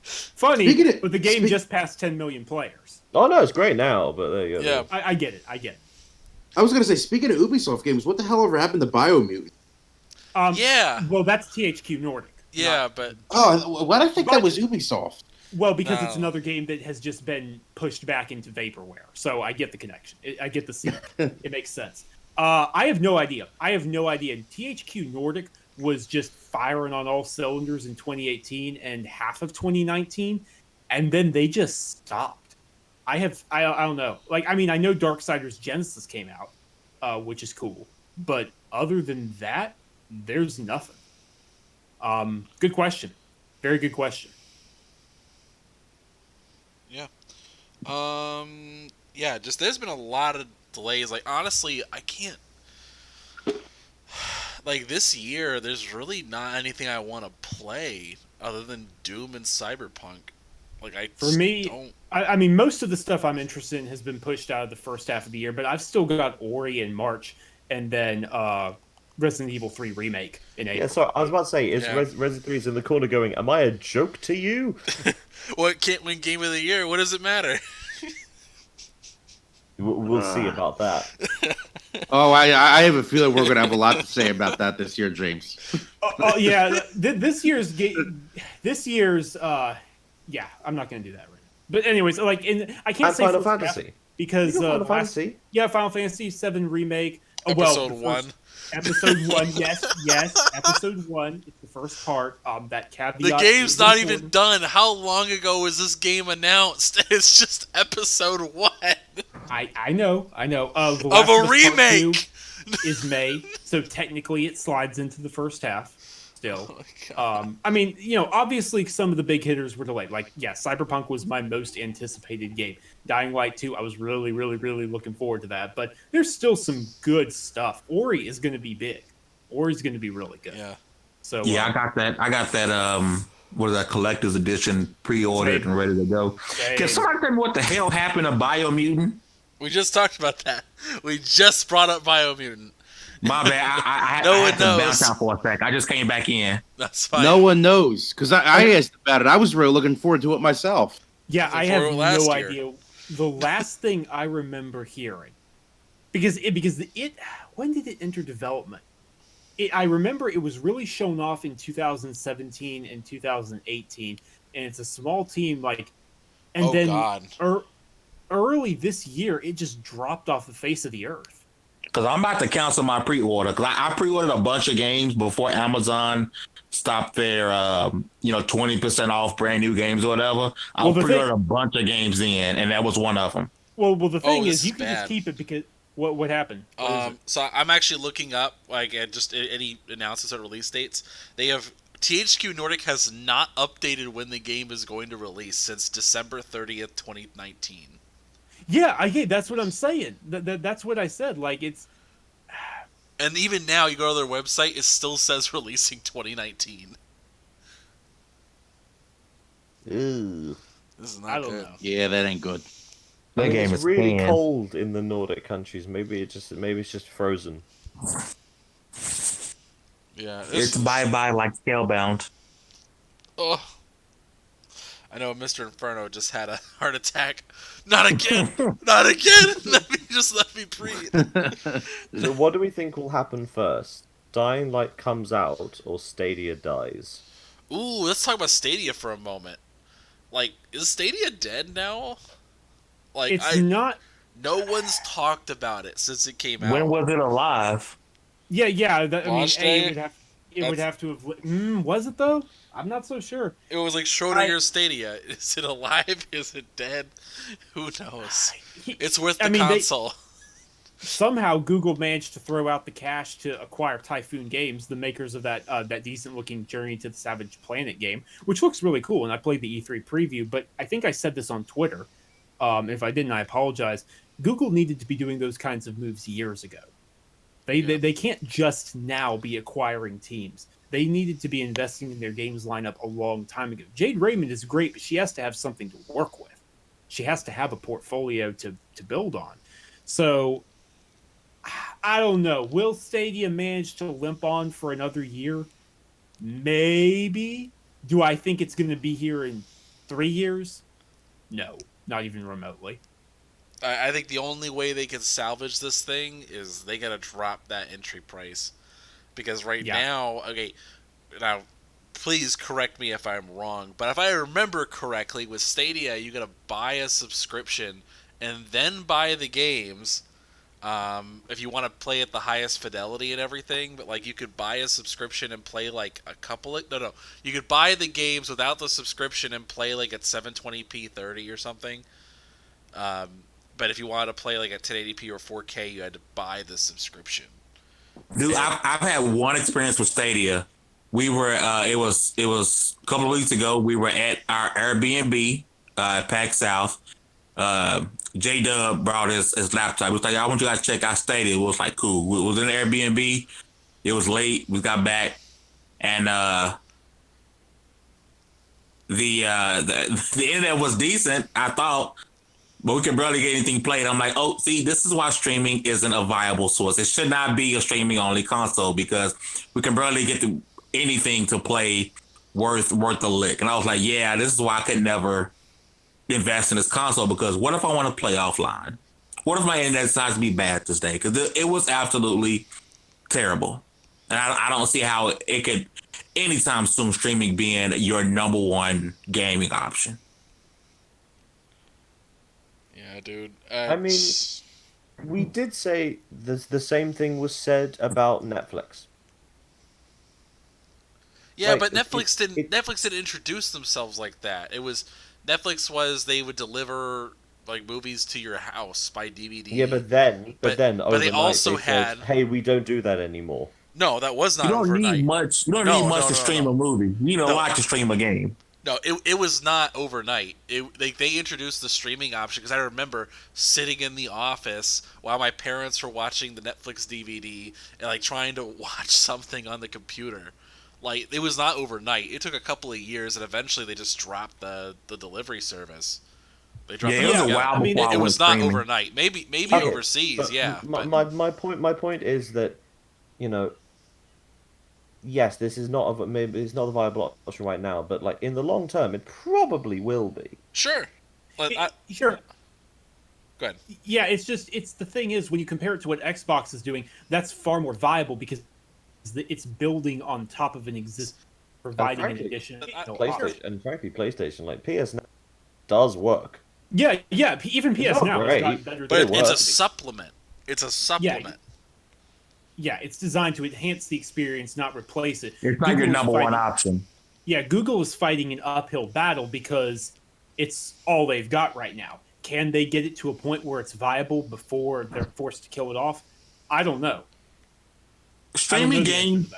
Funny, but the game just passed 10 million players. Oh no, it's great now, but there you go. Yeah. I get it. I was gonna say, speaking of Ubisoft games, what the hell ever happened to Biomutant? Yeah. Well, that's THQ Nordic. Yeah, but Oh, what I think that was Ubisoft. Well, because No. it's another game that has just been pushed back into vaporware. So I get the connection. I get the scene. It makes sense. I have no idea. THQ Nordic was just firing on all cylinders in 2018 and half of 2019, and then they just stopped. I don't know. Like, I mean, I know Darksiders Genesis came out, which is cool, but other than that, there's nothing. Good question. Very good question. yeah. Yeah, just there's been a lot of delays. Like, honestly, I can't. Like, this year, there's really not anything I want to play other than Doom and Cyberpunk. Like, I For me, don't. I mean, most of the stuff I'm interested in has been pushed out of the first half of the year, but I've still got Ori in March, and then Resident Evil 3 Remake in April. Yeah, so I was about to say, is Yeah. Resident 3's in the corner going, am I a joke to you? What can't win Game of the Year? What does it matter? We'll see about that. Oh, I have a feeling we're going to have a lot to say about that this year, James. Oh yeah, this year's yeah, I'm not going to do that right now. But anyways, like, I can't And say Final first half Fantasy. because Final Fantasy. yeah, Final Fantasy 7 Remake. Episode the 1. first- Episode 1, yes, episode 1. It's the first part. That caveat. The game's is not important. even done. How long ago was this game announced? It's just episode 1 I know. The of Last a Us Part remake. 2 is May, so technically it slides into the first half. Still, Oh my God. I mean, obviously some of the big hitters were delayed. Like, yeah, Cyberpunk was my most anticipated game. Dying Light 2, I was really, really, really looking forward to that. But there's still some good stuff. Ori is going to be big. Ori's going to be really good. Yeah. So Yeah, I got that. What is that, collector's edition pre-ordered and ready to go. Can somebody tell me what the hell happened to Biomutant? We just talked about that. We just brought up Biomutant. My bad. I No I one had to knows. bounce out for a sec. I just came back in. That's fine. No one knows, because I asked about it. I was really looking forward to it myself. Yeah, I Before have last no year. idea. The last thing I remember hearing, because when did it enter development? I remember it was really shown off in 2017 and 2018, and it's a small team, and Oh, then God. Early this year, it just dropped off the face of the earth. Because I'm about to cancel my pre-order. Because I pre-ordered a bunch of games before Amazon stopped their 20% off brand new games or whatever. I pre-ordered a bunch of games in, and that was one of them. Well, the thing this is, you is can bad. just keep it because what happened? What is it? So I'm actually looking up just any announcements or release dates. They have THQ Nordic has not updated when the game is going to release since December 30th, 2019. Yeah, that's what I'm saying. That's what I said. Like, it's. And even now, you go to their website, it still says releasing 2019. Ew. This is not I don't good. know. Yeah, that ain't good. That I mean, game it's is really canned. cold in the Nordic countries. Maybe it's just frozen. Yeah, It's bye-bye like Scalebound. Oh, I know Mr. Inferno just had a heart attack. Not again! Not again! Let me breathe. So what do we think will happen first? Dying Light comes out or Stadia dies? Ooh, let's talk about Stadia for a moment. Like, is Stadia dead now? Like, It's not. no one's talked about it since it came out. When was it alive? Yeah. I mean, Launch day? it would have to have. Was it though? I'm not so sure. It was like Schrodinger's Stadia. Is it alive? Is it dead? Who knows? It's worth the console. Somehow Google managed to throw out the cash to acquire Typhoon Games, the makers of that decent-looking Journey to the Savage Planet game, which looks really cool. And I played the E3 preview, but I think I said this on Twitter. If I didn't, I apologize. Google needed to be doing those kinds of moves years ago. They can't just now be acquiring teams. They needed to be investing in their games lineup a long time ago. Jade Raymond is great, but she has to have something to work with. She has to have a portfolio to build on. So, I don't know. Will Stadia manage to limp on for another year? Maybe. Do I think it's going to be here in 3 years? No. Not even remotely. I think the only way they can salvage this thing is they gotta drop that entry price, because right now, okay, now please correct me if I'm wrong, but if I remember correctly, with Stadia you gotta buy a subscription and then buy the games. If you want to play at the highest fidelity and everything, but like you could buy a subscription and play like a couple of you could buy the games without the subscription and play like at 720p 30 or something. But if you wanted to play like at 1080p or 4K, you had to buy the subscription. Dude, I've had one experience with Stadia. We were it was a couple of weeks ago. We were at our Airbnb at PAX South. J Dub brought his laptop. He was like, I want you guys to check out Stadia. It was like, cool. It was in the Airbnb. It was late. We got back, and the internet was decent, I thought, but we could barely get anything played. I'm like, oh, see, this is why streaming isn't a viable source. It should not be a streaming only console, because we can barely get anything to play worth a lick. And I was like, yeah, this is why I could never invest in this console, because what if I want to play offline? What if my internet decides to be bad this day? Because it was absolutely terrible. And I don't see how it could anytime soon streaming being your number one gaming option. Yeah, dude. I mean, we did say the same thing was said about Netflix. Yeah, like, but Netflix didn't introduce themselves like that. It was Netflix was they would deliver like movies to your house by DVD. Yeah, but then they also had, hey, we don't do that anymore. No, that was not you don't overnight. Need much. You don't need much to stream a movie. You know, to stream a game. No, it was not overnight. They introduced the streaming option, because I remember sitting in the office while my parents were watching the Netflix DVD and like trying to watch something on the computer. Like, it was not overnight. It took a couple of years, and eventually they just dropped the delivery service. They dropped it was a while. I mean, it was not streaming. overnight. Maybe Okay, overseas, yeah. My point is that, you know, yes, this is not maybe it's not a viable option right now, but like in the long term, it probably will be. Sure. Sure. Go ahead. Yeah, it's the thing is, when you compare it to what Xbox is doing, that's far more viable, because it's building on top of an existing, providing an addition. Frankly, PlayStation, like PS Now, does work. Yeah, even PS Now has gotten better. But it's a supplement. It's a supplement. Yeah, it's designed to enhance the experience, not replace it. It's not your number one option. Yeah, Google is fighting an uphill battle because it's all they've got right now. Can they get it to a point where it's viable before they're forced to kill it off? I don't know. Streaming games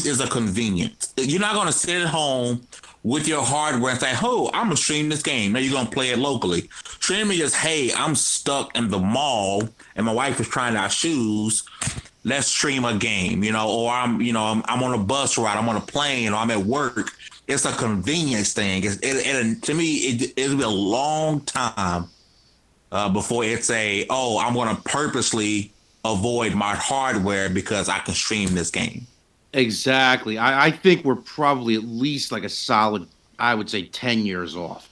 is a convenience. You're not going to sit at home with your hardware and say, oh, I'm going to stream this game. Now you're going to play it locally. Streaming is, hey, I'm stuck in the mall and my wife is trying out shoes. Let's stream a game, or I'm on a bus ride, I'm on a plane, or I'm at work. It's a convenience thing. To me, it'll be a long time before it's I'm going to purposely avoid my hardware because I can stream this game. Exactly. I think we're probably at least like a solid, I would say, 10 years off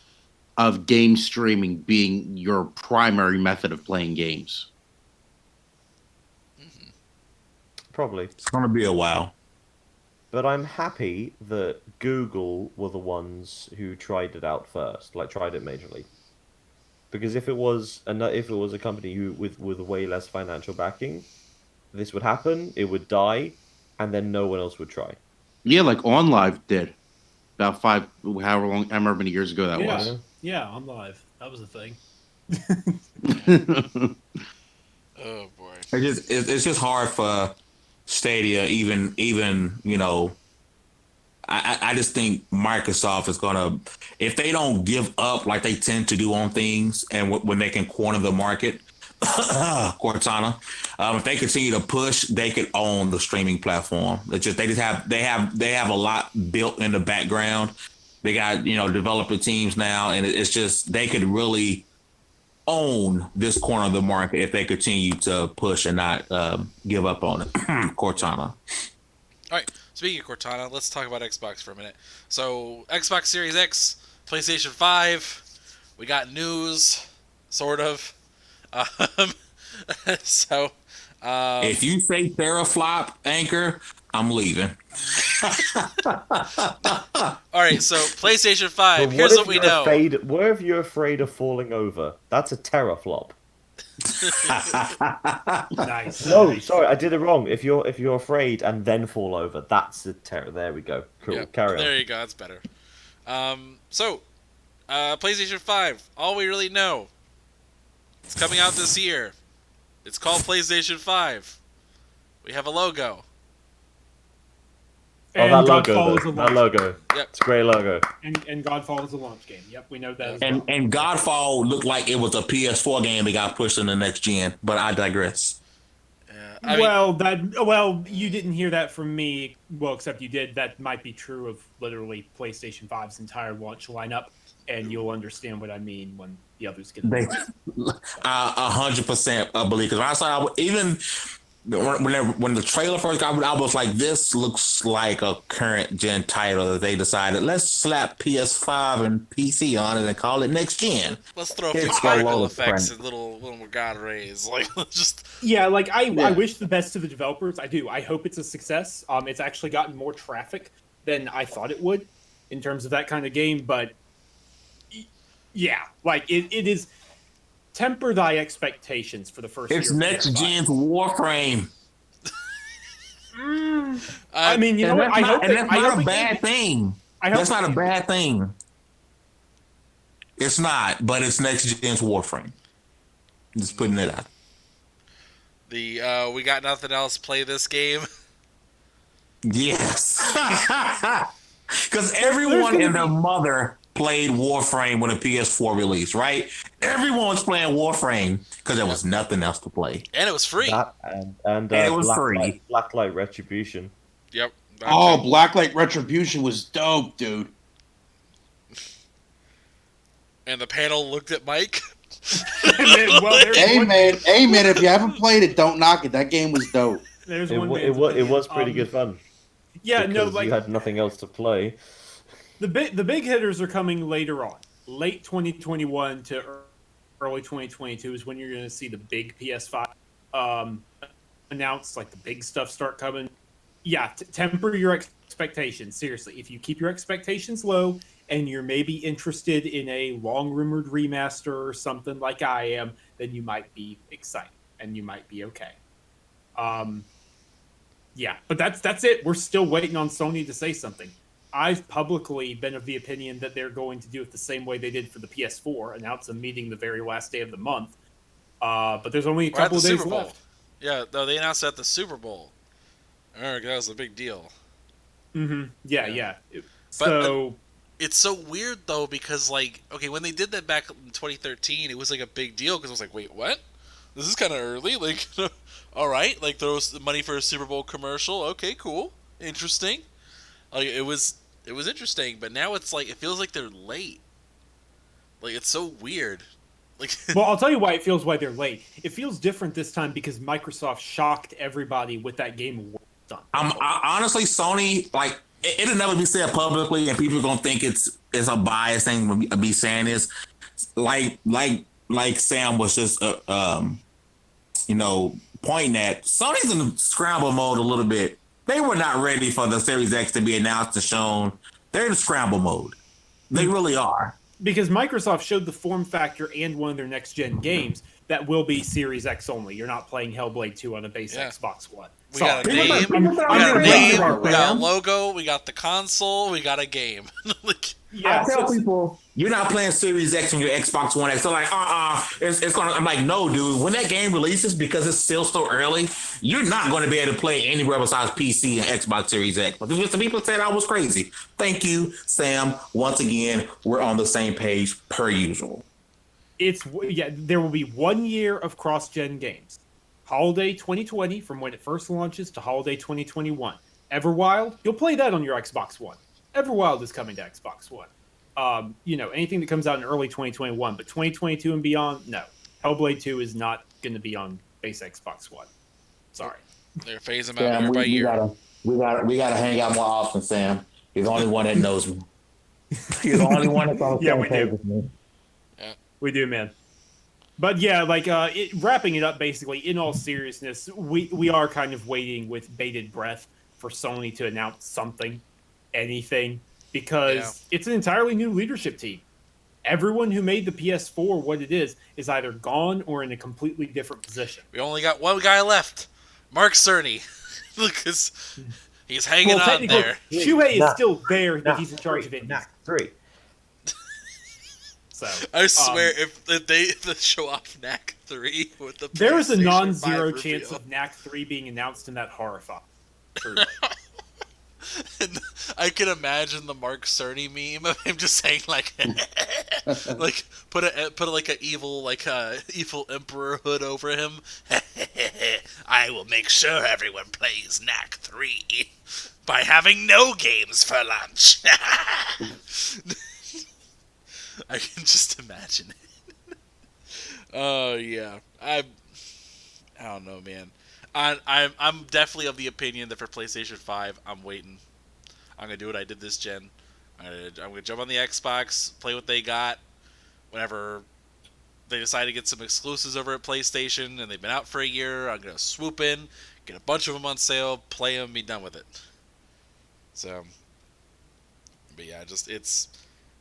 of game streaming being your primary method of playing games. Mm-hmm. Probably. It's going to be a while. But I'm happy that Google were the ones who tried it out first, like tried it majorly. Because if it was a company with way less financial backing, this would happen. It would die, and then no one else would try. Yeah, like OnLive did about however long, however many years ago that was. Yeah, OnLive. That was a thing. Oh boy, it's just hard for Stadia. Even I just think Microsoft is gonna, if they don't give up like they tend to do on things, and when they can corner the market, Cortana, if they continue to push, they could own the streaming platform. They have a lot built in the background. They got developer teams now, and it's just they could really own this corner of the market if they continue to push and not give up on it. Cortana. All right. Speaking of Cortana, let's talk about Xbox for a minute. So, Xbox Series X, PlayStation 5, we got news, sort of. Um, so, if you say teraflop, Anchor, I'm leaving. all right, so PlayStation 5, But here's what we know. What if you're afraid of falling over? That's a teraflop. Nice. No, Nice. sorry, I did it wrong. If you're afraid and then fall over, that's a terror. There we go. Cool. Yep, Carry on. there you go, that's better. So, PlayStation 5, all we really know. It's coming out this year. It's called PlayStation 5. We have a logo. Oh, that logo. Godfall is a Though. launch That logo. Yep. It's a great logo. and Godfall is a launch game. Yep, we know that as well. And Godfall looked like it was a PS4 game that got pushed in the next gen, but I digress. I mean, well, you didn't hear that from me. Well, except you did. That might be true of literally PlayStation 5's entire launch lineup, and you'll understand what I mean when the others get They, announced. 100% believe, because I saw even when the trailer first got, I was like, this looks like a current gen title that they decided, let's slap PS5 and PC on it and call it next gen. let's throw a few It's particle all effects friend. and little god rays. Like, just Yeah, like I wish the best to the developers. I do. I hope it's a success. It's actually gotten more traffic than I thought it would in terms of that kind of game. But yeah, like it is. Temper thy expectations for the first. It's year of next PS5. gen's Warframe. I mean, you know what? I hope that's not a it bad can. thing. I hope That's not it a can. bad thing. It's not, but it's next gen's Warframe. Just putting it out. we got nothing else. Play this game. Yes. Because everyone and their mother played Warframe when the PS4 released, right? Everyone was playing Warframe because there was nothing else to play. And it was free. That and it was free. Blacklight Retribution. Yep. Oh, Blacklight Retribution was dope, dude. And the panel looked at Mike. Hey man, if you haven't played it, don't knock it. That game was dope. There's It one. was pretty good fun. Yeah, no, because like you had nothing else to play. the big hitters are coming later on. Late 2021 to early 2022 is when you're going to see the big PS5 announced, like the big stuff start coming. Yeah, temper your expectations. Seriously, if you keep your expectations low and you're maybe interested in a long-rumored remaster or something like I am, then you might be excited and you might be okay. Yeah, but that's it. We're still waiting on Sony to say something. I've publicly been of the opinion that they're going to do it the same way they did for the PS4, announce a meeting the very last day of the month. But there's only a We're at couple the of days Super Bowl. left. Yeah, no, they announced it at the Super Bowl. That was a big deal. Mm-hmm. Yeah. But, it's so weird though, because like, okay, when they did that back in 2013, it was like a big deal because I was like, wait, what? This is kind of early. Like, all right, like throw the money for a Super Bowl commercial. Okay, cool, interesting. Like it was interesting, but now it's like it feels like they're late. Like it's so weird. Like, well, I'll tell you why they're late. It feels different this time because Microsoft shocked everybody with that Game Awards done. Honestly, Sony, like, it'll never be said publicly, and people are gonna think it's a biased thing to be saying this. Like Sam was just pointing at, Sony's in scramble mode a little bit. They were not ready for the Series X to be announced and shown. They're in scramble mode. They really are. Because Microsoft showed the form factor and one of their next gen games that will be Series X only. You're not playing Hellblade 2 on a base Xbox One. We got a People- name, people we don't got a understand name, that, we got a Sam. logo, we got the console, we got a game. Like, Yeah, I tell people, you're not playing Series X on your Xbox One X. So like, it's gonna. I'm like, no, dude. When that game releases, because it's still so early, you're not going to be able to play anywhere besides PC and Xbox Series X. But some people said I was crazy. Thank you, Sam. Once again, we're on the same page per usual. There will be 1 year of cross-gen games. Holiday 2020 from when it first launches to Holiday 2021. Everwild, you'll play that on your Xbox One. Everwild is coming to Xbox One. Anything that comes out in early 2021, but 2022 and beyond, no. Hellblade 2 is not going to be on base Xbox One. Sorry. they're phasing them out year by year. We gotta hang out more often, Sam. You're the only one that knows me. You're the only one that's on the Yeah, same we page do. with me. Yeah. We do, man. But yeah, like wrapping it up, basically, in all seriousness, we are kind of waiting with bated breath for Sony to announce something, anything, because it's an entirely new leadership team. Everyone who made the PS4 what it is either gone or in a completely different position. We only got one guy left, Mark Cerny. Look, he's hanging on there. Shuhei is still there, but he's in charge of it. Three. So I swear, if they show off Knack 3 with the there is a non-zero chance chance of Knack 3 being announced in that horror file. And I can imagine the Mark Cerny meme of him just saying like, like put like an evil evil emperor hood over him. I will make sure everyone plays Knack 3 by having no games for lunch. I can just imagine it. Oh yeah, I don't know, man. I'm definitely of the opinion that for PlayStation 5, I'm waiting. I'm gonna do what I did this gen. I'm gonna jump on the Xbox, play what they got. Whenever they decide to get some exclusives over at PlayStation, and they've been out for a year, I'm gonna swoop in, get a bunch of them on sale, play them, be done with it. So, but yeah, it's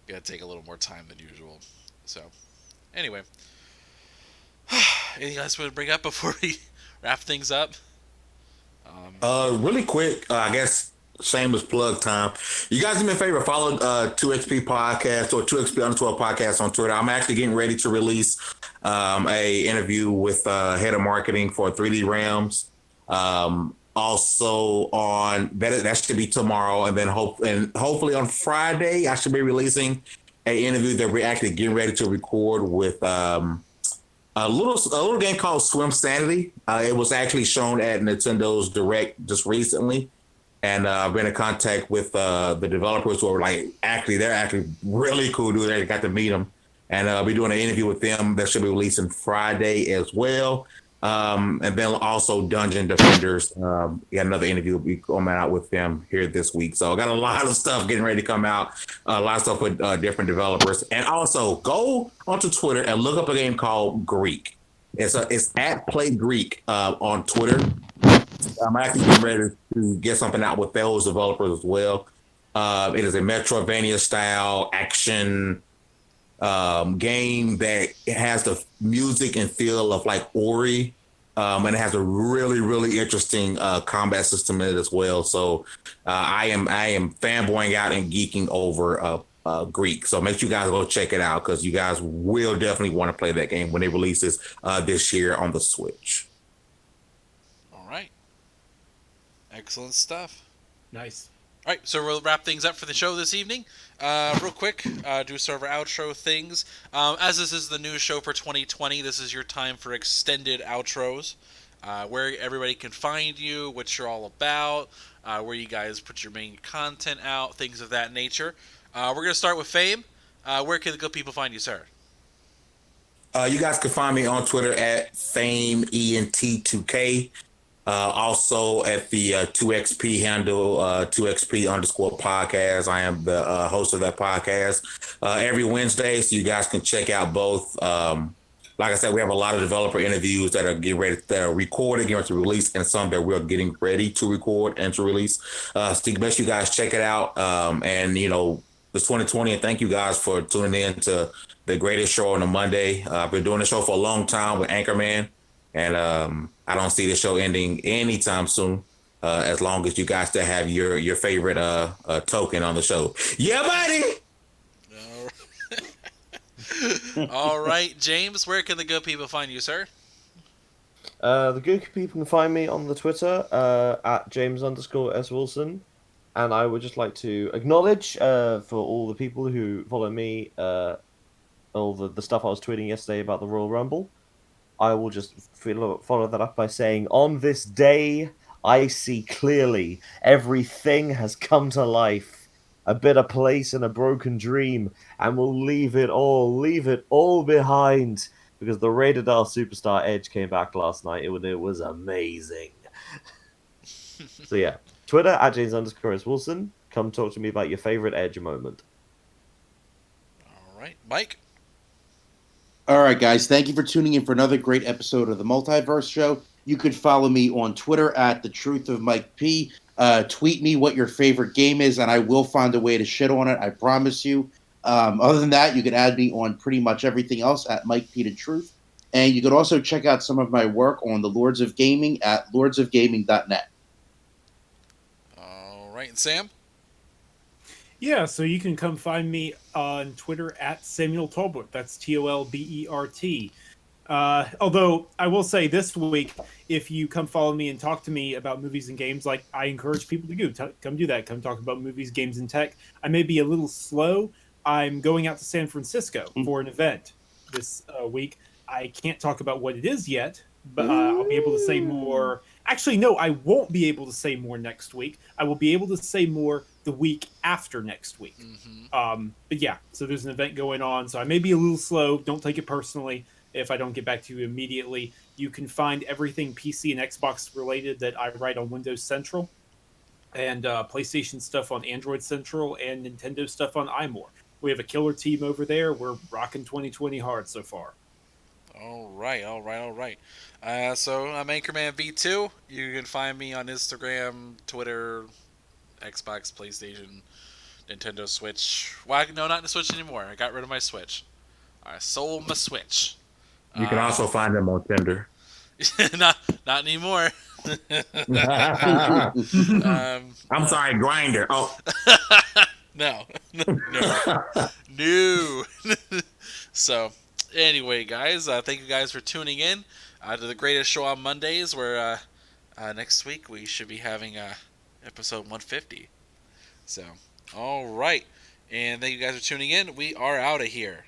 gonna take a little more time than usual. So, anyway, anything else we want to bring up before we wrap things up? Really quick, I guess shameless plug time. You guys do me a favor, follow 2XP Podcast or 2XP _podcast on Twitter. I'm actually getting ready to release a interview with head of marketing for 3D Realms. Also on that should be tomorrow, and then hopefully on Friday I should be releasing an interview that we're actually getting ready to record with a little game called Swim Sanity. It was actually shown at Nintendo's Direct just recently, and I've been in contact with the developers who are they're actually really cool dudes. I got to meet them, and I'll be doing an interview with them that should be releasing Friday as well. And then also Dungeon Defenders. Got another interview we coming out with them here this week. So I got a lot of stuff getting ready to come out. A lot of stuff with different developers. And also go onto Twitter and look up a game called Greek. It's at Play Greek on Twitter. I'm actually getting ready to get something out with those developers as well. It is a Metroidvania style action game that it has the music and feel of like Ori, and it has a really, really interesting combat system in it as well. So I am fanboying out and geeking over Greek. So make sure you guys go check it out, because you guys will definitely want to play that game when it releases this year on the Switch. All right. Excellent stuff. Nice. All right, so we'll wrap things up for the show this evening. Real quick, do some of our outro things. As this is the new show for 2020, this is your time for extended outros, where everybody can find you, what you're all about, where you guys put your main content out, things of that nature. We're going to start with Fame. Where can the good people find you, sir? You guys can find me on Twitter at FameENT2K. Also at the 2XP handle, 2XP _podcast. I am the host of that podcast every Wednesday, so you guys can check out both. Like I said, we have a lot of developer interviews that are that are recorded, getting ready to release, and some that we're getting ready to record and to release. So make sure you guys check it out. And it's 2020, and thank you guys for tuning in to the greatest show on a Monday. I've been doing the show for a long time with Anchorman. And I don't see the show ending anytime soon, as long as you guys still have your favorite token on the show. Yeah, buddy! All right, James, where can the good people find you, sir? The good people can find me on the Twitter at James _S Wilson. And I would just like to acknowledge for all the people who follow me, all the stuff I was tweeting yesterday about the Royal Rumble. I will just follow that up by saying, on this day, I see clearly everything has come to life. A bitter place and a broken dream, and we'll leave it all behind, because the Rated R Superstar Edge came back last night. It was amazing. So yeah, Twitter at James _S Wilson. Come talk to me about your favorite Edge moment. All right, Mike? All right, guys. Thank you for tuning in for another great episode of the Multiverse Show. You could follow me on Twitter at The Truth of Mike P. Tweet me what your favorite game is, and I will find a way to shit on it. I promise you. Other than that, you can add me on pretty much everything else at Mike P. The Truth. And you could also check out some of my work on the Lords of Gaming at lordsofgaming.net. All right, and Sam? Yeah, so you can come find me on Twitter at Samuel Tolbert. That's Tolbert. Although I will say this week, if you come follow me and talk to me about movies and games, like I encourage people to do, come do that. Come talk about movies, games, and tech. I may be a little slow. I'm going out to San Francisco for an event this week. I can't talk about what it is yet, but I'll be able to say more. Actually, no, I won't be able to say more next week. I will be able to say more the week after next week. But yeah, so there's an event going on, so I may be a little slow. Don't take it personally if I don't get back to you immediately. You can find everything PC and Xbox related that I write on Windows Central, and PlayStation stuff on Android Central, and Nintendo stuff on iMore. We have a killer team over there. We're rocking 2020 hard so far. All right. So I'm Anchorman V2. You can find me on Instagram, Twitter, Xbox, PlayStation, Nintendo Switch. Well, no, not the Switch anymore. I got rid of my Switch. I sold my Switch. You can also find them on Tinder. not anymore. I'm sorry, Grinder. Oh. No. So, anyway, guys, thank you guys for tuning in to the greatest show on Mondays, where next week we should be having episode 150. So, all right. And thank you guys for tuning in. We are out of here.